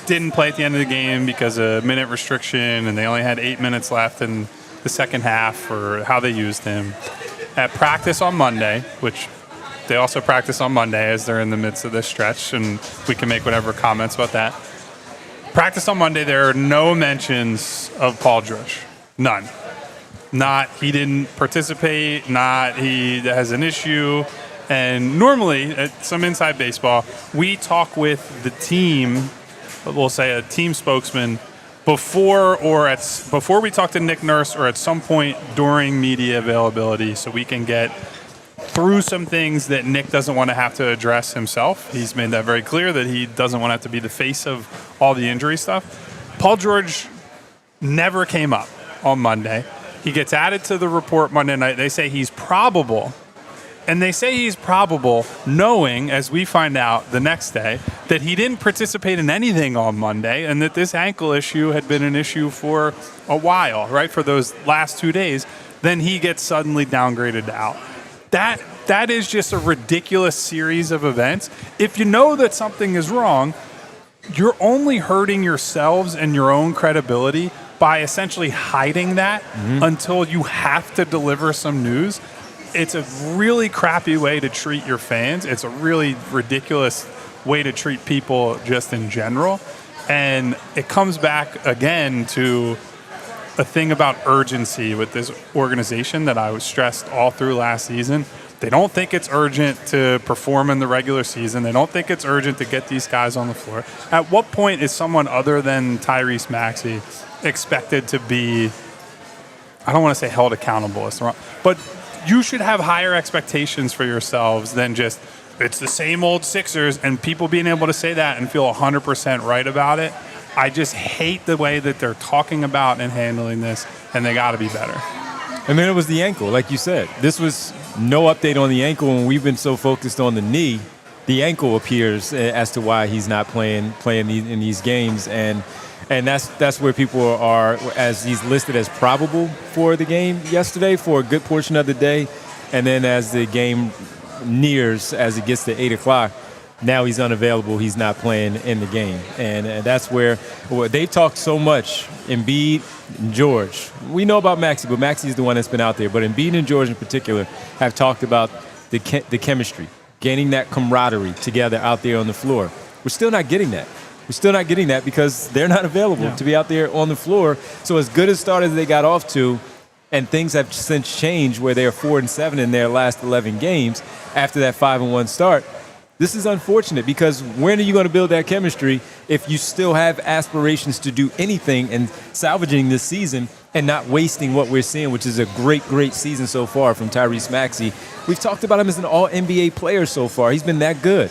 didn't play at the end of the game because of minute restriction, and they only had 8 minutes left in the second half, or how they used him. At practice on Monday, which they also practice on Monday as they're in the midst of this stretch, and we can make whatever comments about that. Practice on Monday, there are no mentions of Paul George. None. Not he didn't participate, not he has an issue. And normally, at some inside baseball, we talk with the team, we'll say a team spokesman, before we talk to Nick Nurse, or at some point during media availability, so we can get through some things that Nick doesn't want to have to address himself. He's made that very clear, that he doesn't want to have to be the face of all the injury stuff. Paul George never came up on Monday. He gets added to the report Monday night. They say he's probable. And they say he's probable, knowing, as we find out the next day, that he didn't participate in anything on Monday, and that this ankle issue had been an issue for a while, right, for those last 2 days. Then he gets suddenly downgraded out. That is just a ridiculous series of events. If you know that something is wrong, you're only hurting yourselves and your own credibility by essentially hiding that until you have to deliver some news. It's a really crappy way to treat your fans. It's a really ridiculous way to treat people just in general. And it comes back again to a thing about urgency with this organization that I was stressed all through last season. They don't think it's urgent to perform in the regular season. They don't think it's urgent to get these guys on the floor. At what point is someone other than Tyrese Maxey expected to be, I don't want to say held accountable, it's wrong, but you should have higher expectations for yourselves than just it's the same old Sixers, and people being able to say that and feel 100% right about it. I just hate the way that they're talking about and handling this, and they got to be better. And then it was the ankle, like you said. This was no update on the ankle, and we've been so focused on the knee. The ankle appears as to why he's not playing in these games, and that's where people are, as he's listed as probable for the game yesterday for a good portion of the day, and then as the game nears, as it gets to 8 o'clock, now he's unavailable. He's not playing in the game. And that's where they've talked so much, Embiid and George. We know about Maxey, but Maxey's the one that's been out there. But Embiid and George in particular have talked about the chemistry, gaining that camaraderie together out there on the floor. We're still not getting that. We're still not getting that because they're not available to be out there on the floor. So as good a start as they got off to, and things have since changed where they're 4-7 in their last 11 games after that 5-1 start. This is unfortunate because when are you going to build that chemistry if you still have aspirations to do anything and salvaging this season and not wasting what we're seeing, which is a great, great season so far from Tyrese Maxey. We've talked about him as an all-NBA player so far. He's been that good.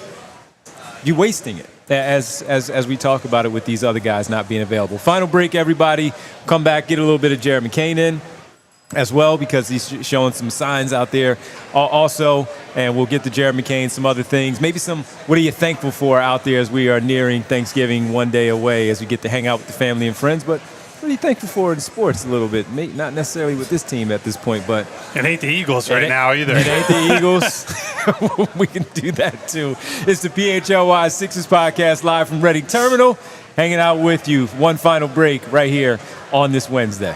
You're wasting it as we talk about it with these other guys not being available. Final break, everybody. Come back, get a little bit of Jared McCain in as well because he's showing some signs out there also, and we'll get to Jared McCain, some other things, maybe some what are you thankful for out there as we are nearing Thanksgiving one day away as we get to hang out with the family and friends, but what are you thankful for in sports a little bit? Not necessarily with this team at this point, but it ain't the Eagles right now either. It ain't the Eagles. We can do that too. It's the PHLY Sixers podcast live from Reading Terminal, hanging out with you. One final break right here on this Wednesday.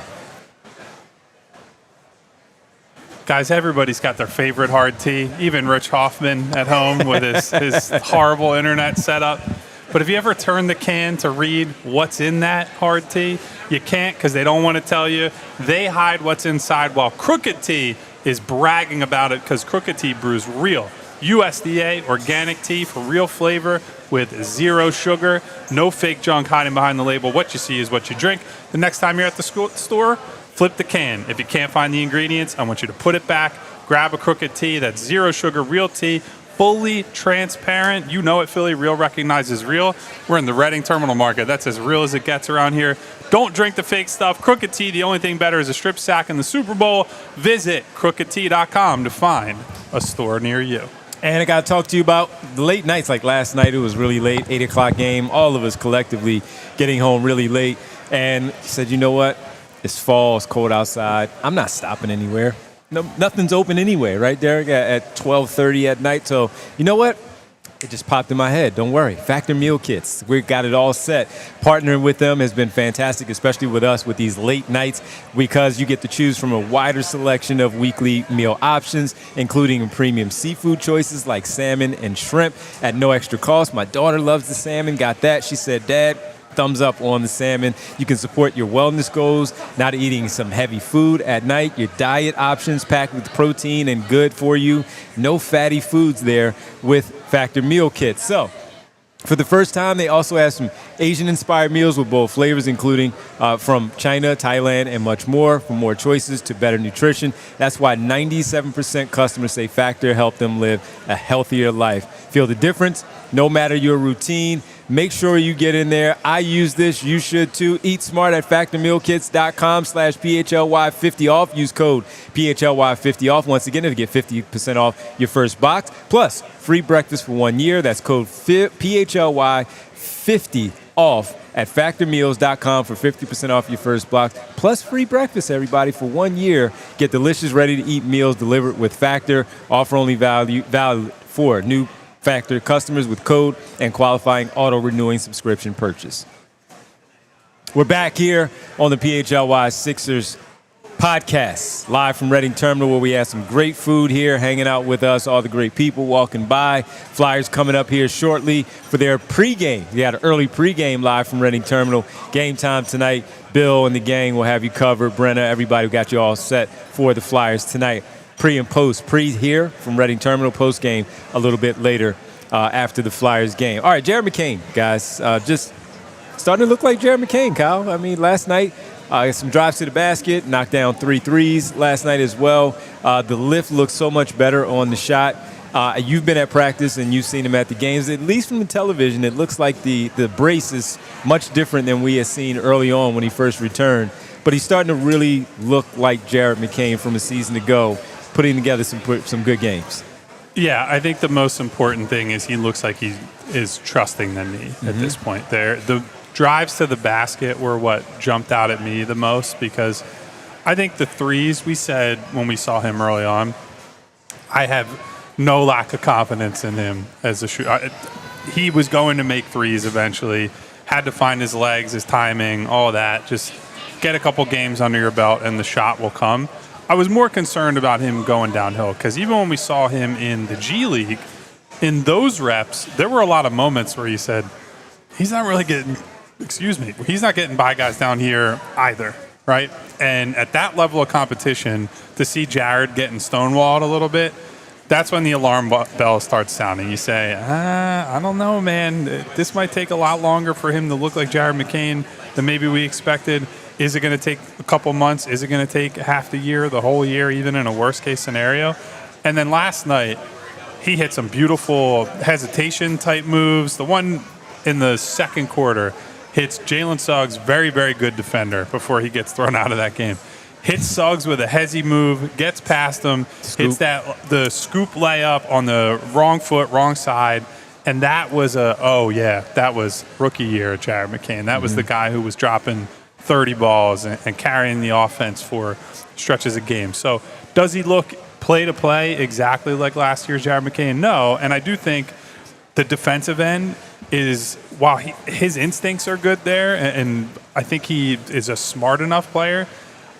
Guys, everybody's got their favorite hard tea, even Rich Hoffman at home with his horrible internet setup. But have you ever turned the can to read what's in that hard tea? You can't because they don't want to tell you. They hide what's inside while Crooked Tea is bragging about it because Crooked Tea brews real USDA organic tea for real flavor with zero sugar, no fake junk hiding behind the label. What you see is what you drink. The next time you're at the store, flip the can. If you can't find the ingredients, I want you to put it back, grab a Crooked Tea. That's zero sugar, real tea, fully transparent. You know it, Philly. Real recognizes real. We're in the Reading Terminal Market. That's as real as it gets around here. Don't drink the fake stuff. Crooked Tea, the only thing better is a strip sack in the Super Bowl. Visit crookedtea.com to find a store near you. And I got to talk to you about the late nights. Like last night, it was really late, 8 o'clock game. All of us collectively getting home really late. And said, you know what? It's fall. It's cold outside. I'm not stopping anywhere. No, nothing's open anyway, right, Derek, at 12:30 at night. So, you know what? It just popped in my head. Don't worry. Factor Meal Kits. We've got it all set. Partnering with them has been fantastic, especially with us with these late nights, because you get to choose from a wider selection of weekly meal options, including premium seafood choices like salmon and shrimp at no extra cost. My daughter loves the salmon. Got that. She said, Dad, thumbs up on the salmon. You can support your wellness goals, not eating some heavy food at night. Your diet options packed with protein and good for you. No fatty foods there with Factor Meal Kits. So, for the first time, they also have some Asian-inspired meals with bold flavors, including from China, Thailand, and much more. For more choices to better nutrition. That's why 97% customers say Factor helped them live a healthier life. Feel the difference? No matter your routine, make sure you get in there. I use this. You should too. Eat smart at factormealkits.com/PHLY50 off. Use code PHLY50 off. Once again, to get 50% off your first box. Plus, free breakfast for 1 year. That's code PHLY50 off at factormeals.com for 50% off your first box. Plus free breakfast, everybody, for 1 year. Get delicious, ready-to-eat meals delivered with Factor. Offer only valid for new Factor customers with code and qualifying auto-renewing subscription purchase. We're back here on the PHLY Sixers podcast, live from Reading Terminal, where we have some great food here, hanging out with us, all the great people walking by. Flyers coming up here shortly for their pregame. They had an early pregame live from Reading Terminal. Game time tonight. Bill and the gang will have you covered. Brenna, everybody got you all set for the Flyers tonight. Pre and post. Pre here from Reading Terminal, post game a little bit later after the Flyers game. All right, Jared McCain, guys, just starting to look like Jared McCain, Kyle. I mean, last night, some drives to the basket, knocked down 3 threes last night as well. The lift looks so much better on the shot. You've been at practice and you've seen him at the games. At least from the television, it looks like the brace is much different than we had seen early on when he first returned. But he's starting to really look like Jared McCain from a season ago, putting together some good games. Yeah, I think the most important thing is he looks like he is trusting the knee at this point. The drives to the basket were what jumped out at me the most, because I think the threes, we said when we saw him early on, I have no lack of confidence in him as a shooter. He was going to make threes eventually, had to find his legs, his timing, all that. Just get a couple games under your belt and the shot will come. I was more concerned about him going downhill, because even when we saw him in the G League, in those reps, there were a lot of moments where you said, he's not really getting, he's not getting by guys down here either, right? And at that level of competition, to see Jared getting stonewalled a little bit, that's when the alarm bell starts sounding. You say, I don't know, man. This might take a lot longer for him to look like Jared McCain than maybe we expected. Is it going to take a couple months? Is it going to take half the year, the whole year, even in a worst-case scenario? And then last night, he hit some beautiful hesitation-type moves. The one in the second quarter hits Jalen Suggs, very, very good defender, before he gets thrown out of that game. Hits Suggs with a hezzy move, gets past him, hits the scoop layup on the wrong foot, wrong side. And that was that was rookie year of Jared McCain. That was the guy who was dropping 30 balls and carrying the offense for stretches of games. So does he look play to play exactly like last year's Jared McCain? No. And I do think the defensive end is, while his instincts are good there, and I think he is a smart enough player,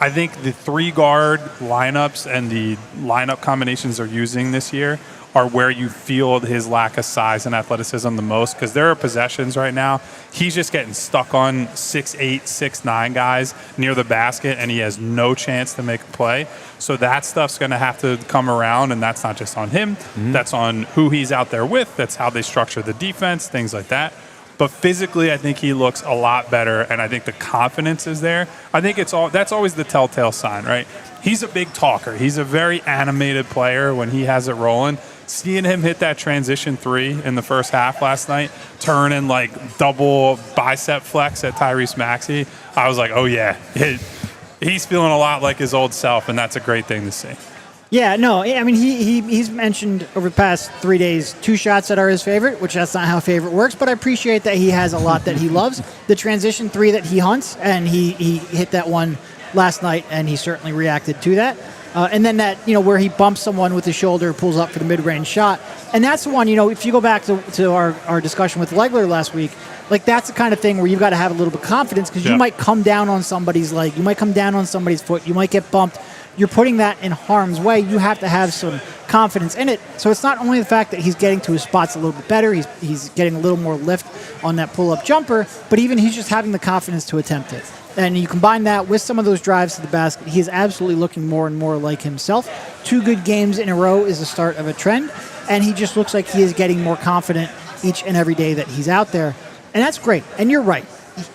I think the 3-guard lineups and the lineup combinations they're using this year are where you feel his lack of size and athleticism the most, because there are possessions right now he's just getting stuck on 6'8", 6'9" guys near the basket, and he has no chance to make a play. So that stuff's going to have to come around, and that's not just on him. That's on who he's out there with. That's how they structure the defense, things like that. But physically, I think he looks a lot better, and I think the confidence is there. I think that's always the telltale sign, right? He's a big talker. He's a very animated player when he has it rolling. Seeing him hit that transition 3 in the first half last night, turn and like double bicep flex at Tyrese Maxey, I was like, oh yeah, he's feeling a lot like his old self, and that's a great thing to see. Yeah, no, I mean, he's mentioned over the past 3 days 2 shots that are his favorite, which that's not how favorite works, but I appreciate that he has a lot that he loves. The transition 3 that he hunts, and he hit that one last night, and he certainly reacted to that. And then that, where he bumps someone with his shoulder, pulls up for the mid-range shot. And that's the one, if you go back to our discussion with Legler last week, like that's the kind of thing where you've got to have a little bit of confidence, because you might come down on somebody's leg, you might come down on somebody's foot, you might get bumped. You're putting that in harm's way. You have to have some confidence in it. So it's not only the fact that he's getting to his spots a little bit better, he's getting a little more lift on that pull-up jumper, but even he's just having the confidence to attempt it. And you combine that with some of those drives to the basket, he is absolutely looking more and more like himself. 2 good games in a row is the start of a trend, and he just looks like he is getting more confident each and every day that he's out there. And that's great. And you're right.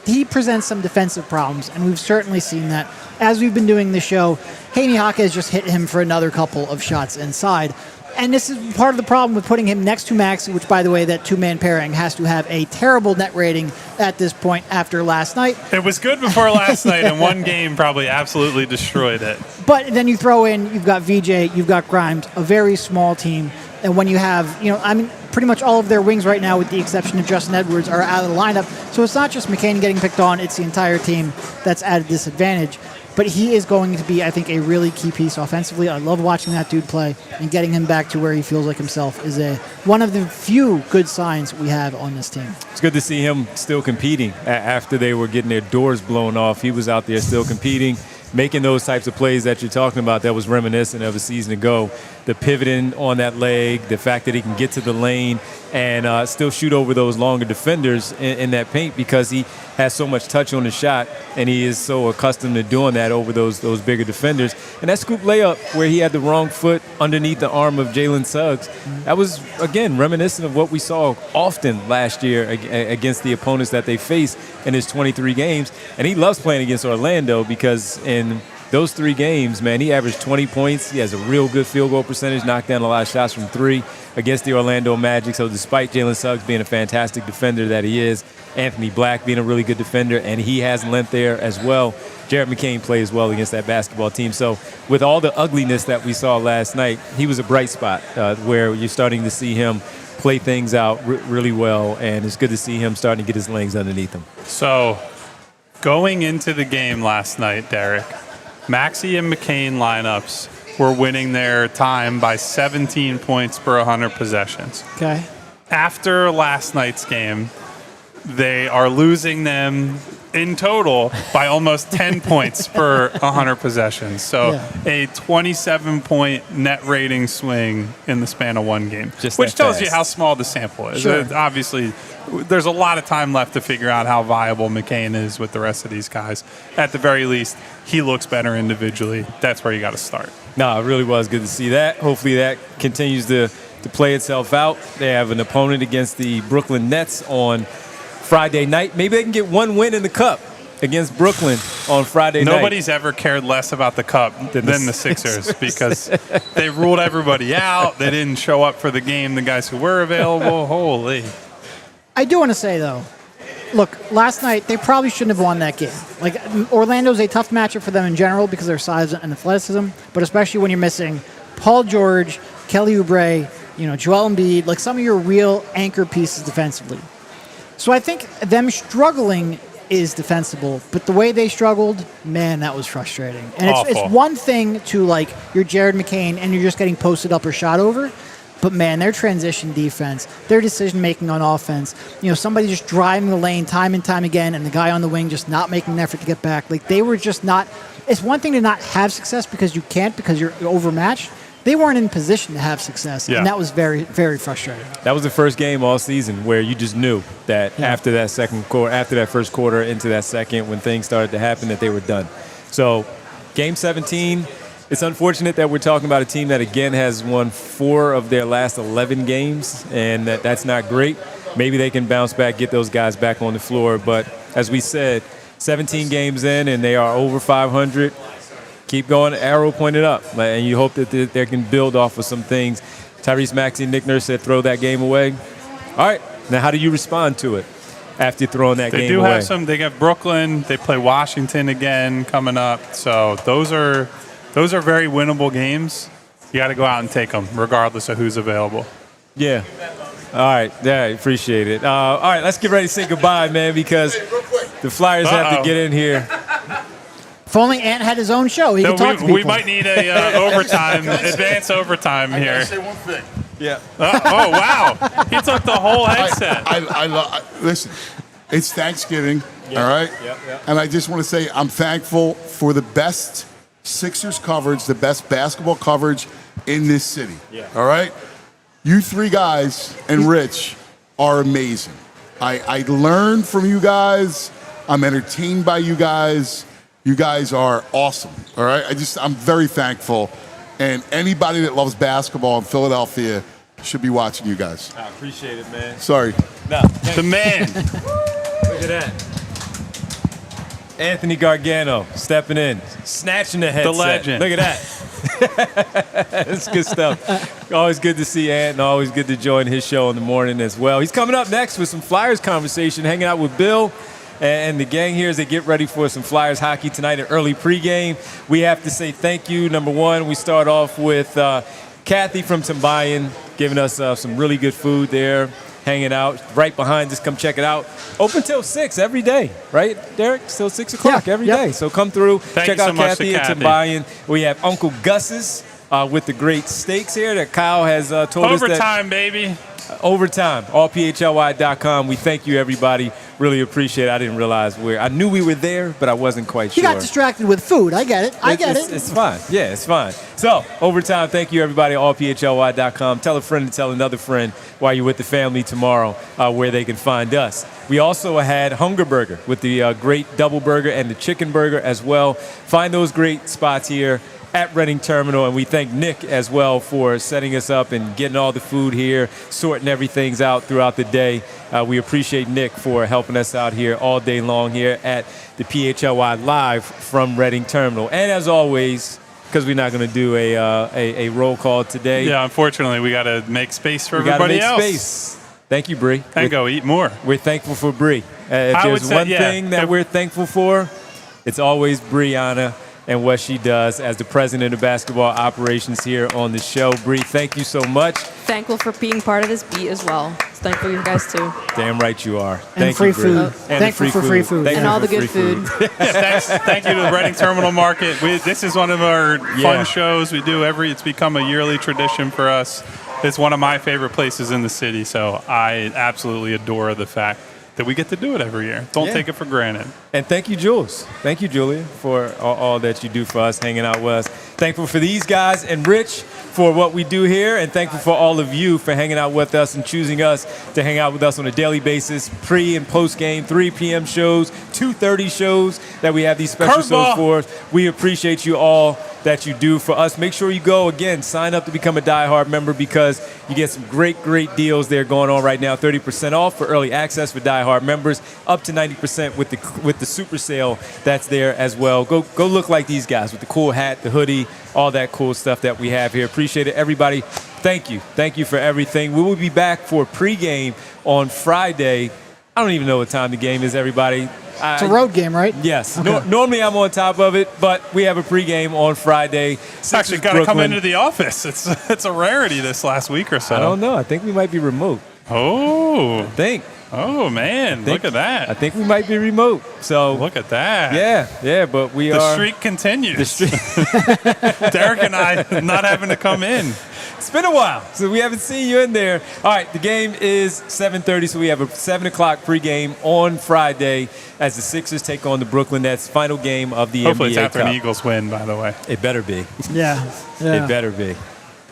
He presents some defensive problems, and we've certainly seen that. As we've been doing the show, Haney Haka has just hit him for another couple of shots inside. And this is part of the problem with putting him next to Maxey, which, by the way, that 2-man pairing has to have a terrible net rating at this point after last night. It was good before last night, and one game probably absolutely destroyed it. But then you throw in, you've got VJ, you've got Grimes, a very small team. And when you have, pretty much all of their wings right now, with the exception of Justin Edwards, are out of the lineup. So it's not just McCain getting picked on, it's the entire team that's at a disadvantage. But he is going to be, I think, a really key piece offensively. I love watching that dude play, and getting him back to where he feels like himself is one of the few good signs we have on this team. It's good to see him still competing after they were getting their doors blown off. He was out there still competing, making those types of plays that you're talking about that was reminiscent of a season ago. The pivoting on that leg, the fact that he can get to the lane and still shoot over those longer defenders in that paint, because he has so much touch on the shot, and he is so accustomed to doing that over those bigger defenders. And that scoop layup where he had the wrong foot underneath the arm of Jalen Suggs, that was, again, reminiscent of what we saw often last year against the opponents that they faced in his 23 games. And he loves playing against Orlando, because in those 3 games, man, he averaged 20 points. He has a real good field goal percentage, knocked down a lot of shots from 3 against the Orlando Magic. So despite Jalen Suggs being a fantastic defender that he is, Anthony Black being a really good defender, and he has length there as well, Jared McCain plays well against that basketball team. So with all the ugliness that we saw last night, he was a bright spot where you're starting to see him play things out really well, and it's good to see him starting to get his legs underneath him. So going into the game last night, Derek, Maxey and McCain lineups were winning their time by 17 points per 100 possessions. Okay. After last night's game, they are losing them in total by almost 10 points per 100 possessions. So a 27-point net rating swing in the span of one game, which tells you how small the sample is. Sure. Obviously, there's a lot of time left to figure out how viable McCain is with the rest of these guys. At the very least, he looks better individually. That's where you got to start. No, it really was good to see that. Hopefully that continues to play itself out. They have an opponent against the Brooklyn Nets on Friday night. Maybe they can get one win in the Cup against Brooklyn on Friday night. Nobody's ever cared less about the Cup than the Sixers because they ruled everybody out. They didn't show up for the game, the guys who were available. Holy. I do want to say, though, look, last night they probably shouldn't have won that game. Like, Orlando's a tough matchup for them in general because of their size and athleticism, but especially when you're missing Paul George, Kelly Oubre, Joel Embiid, like some of your real anchor pieces defensively. So I think them struggling is defensible, but the way they struggled, man, that was frustrating. And it's one thing to, like, you're Jared McCain and you're just getting posted up or shot over, but, man, their transition defense, their decision-making on offense, somebody just driving the lane time and time again and the guy on the wing just not making an effort to get back. Like, they were just not – it's one thing to not have success because you can't because you're overmatched. They weren't in position to have success, and that was very, very frustrating. That was the first game all season where you just knew that after that first quarter into that second, when things started to happen, that they were done. So, Game 17, it's unfortunate that we're talking about a team that, again, has won 4 of their last 11 games, and that's not great. Maybe they can bounce back, get those guys back on the floor. But as we said, 17 games in, and they are over 500. Keep going, arrow pointed up, and you hope that they can build off of some things. Tyrese, Maxey, Nick Nurse said throw that game away. All right, now how do you respond to it after throwing that game away? They have Brooklyn, they play Washington again coming up, so those are very winnable games. You got to go out and take them, regardless of who's available. Yeah. All right, yeah, appreciate it. All right, let's get ready to say goodbye, man, because the Flyers have to get in here. If only Ant had his own show, he could talk to people. We might need a overtime, advance overtime here. I gotta say one thing. Yeah. Oh, wow. He took the whole headset. Listen, it's Thanksgiving, all right? Yeah. And I just want to say I'm thankful for the best Sixers coverage, the best basketball coverage in this city, all right? You 3 guys and Rich are amazing. I learn from you guys. I'm entertained by you guys. You guys are awesome, all right? I'm very thankful. And anybody that loves basketball in Philadelphia should be watching you guys. I appreciate it, man. Sorry. No, The man. look at that. Anthony Gargano stepping in, snatching the headset. The legend. Look at that. That's good stuff. Always good to see Ant, and always good to join his show in the morning as well. He's coming up next with some Flyers conversation, hanging out with Bill and the gang here as they get ready for some Flyers hockey tonight, an early pregame. We have to say thank you. Number one, we start off with Kathy from Tambayan giving us some really good food there, hanging out right behind us. Come check it out. Open till 6 every day, right, Derek? Till 6 o'clock every day. So come through, check out Kathy at Tambayan. We have Uncle Gus's with the great steaks here that Kyle has told us that. Overtime, baby. Overtime, allphly.com. We thank you, everybody. Really appreciate it. I didn't realize I knew we were there, but I wasn't quite sure. You got distracted with food. I get it. It's fine. Yeah, it's fine. So, overtime, thank you, everybody, allphly.com. Tell a friend to tell another friend while you're with the family tomorrow where they can find us. We also had Hunger Burger with the great double burger and the chicken burger as well. Find those great spots here at Reading Terminal. And we thank Nick as well for setting us up and getting all the food here, sorting everything out throughout the day. We appreciate Nick for helping us out here all day long here at the PHLY Live from Reading Terminal. And as always, because we're not going to do a roll call today. Yeah, unfortunately, we got to make space for we everybody gotta make else. Space. Thank you, Bree. And go eat more. We're thankful for Bree. If I would there's say, one yeah, thing that we're thankful for, it's always Brianna and what she does as the president of basketball operations here on the show. Bree, thank you so much. Thankful for being part of this beat as well. Thankful you guys too. Damn right you are. And Thank free you, Bree. food. And Thankful for free food. Thank And you all for the good free food. Thank you to the Reading Terminal Market. This is one of our fun shows we do it's become a yearly tradition for us. It's one of my favorite places in the city, so I absolutely adore the fact that we get to do it every year. Don't take it for granted. And thank you, Jules. Thank you, Julia, for all that you do for us, hanging out with us. Thankful for these guys and Rich for what we do here, and thankful for all of you for hanging out with us and choosing us to hang out with us on a daily basis, pre- and post-game, 3 p.m. shows, 2:30 shows that we have these special shows for. We appreciate you all that you do for us. Make sure you go, again, sign up to become a diehard member because you get some great deals there going on right now. 30% off for early access for diehard members, up to 90% with the super sale that's there as well. Go look like these guys with the cool hat, the hoodie, all that cool stuff that we have here. Appreciate it, everybody. Thank you. Thank you for everything. We will be back for pregame on Friday. I don't even know what time the game is, everybody. It's a road game, right? Yes. Okay. Normally I'm on top of it, but we have a pregame on Friday. Actually, got to come into the office. It's a rarity this last week or so. I don't know. I think we might be remote. Oh. I think. Oh, man. Look at that. I think we might be remote. So look at that. Yeah, but we the are. The streak continues. The streak. Derek and I not having to come in. It's been a while, so we haven't seen you in there. All right, the game is 7:30, so we have a 7 o'clock pregame on Friday as the Sixers take on the Brooklyn Nets. Final game of the Hopefully NBA it's after Cup. an Eagles win, by the way. It better be. Yeah. It better be.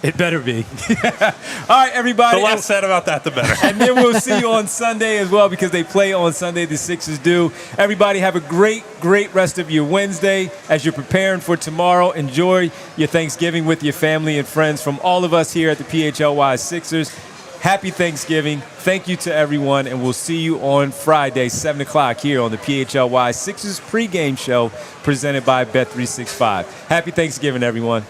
It better be. All right, everybody. The less said about that, the better. And then we'll see you on Sunday as well because they play on Sunday. The Sixers do. Everybody have a great rest of your Wednesday as you're preparing for tomorrow. Enjoy your Thanksgiving with your family and friends. From all of us here at the PHLY Sixers, happy Thanksgiving. Thank you to everyone, and we'll see you on Friday, 7 o'clock here on the PHLY Sixers pregame show presented by Bet365. Happy Thanksgiving, everyone.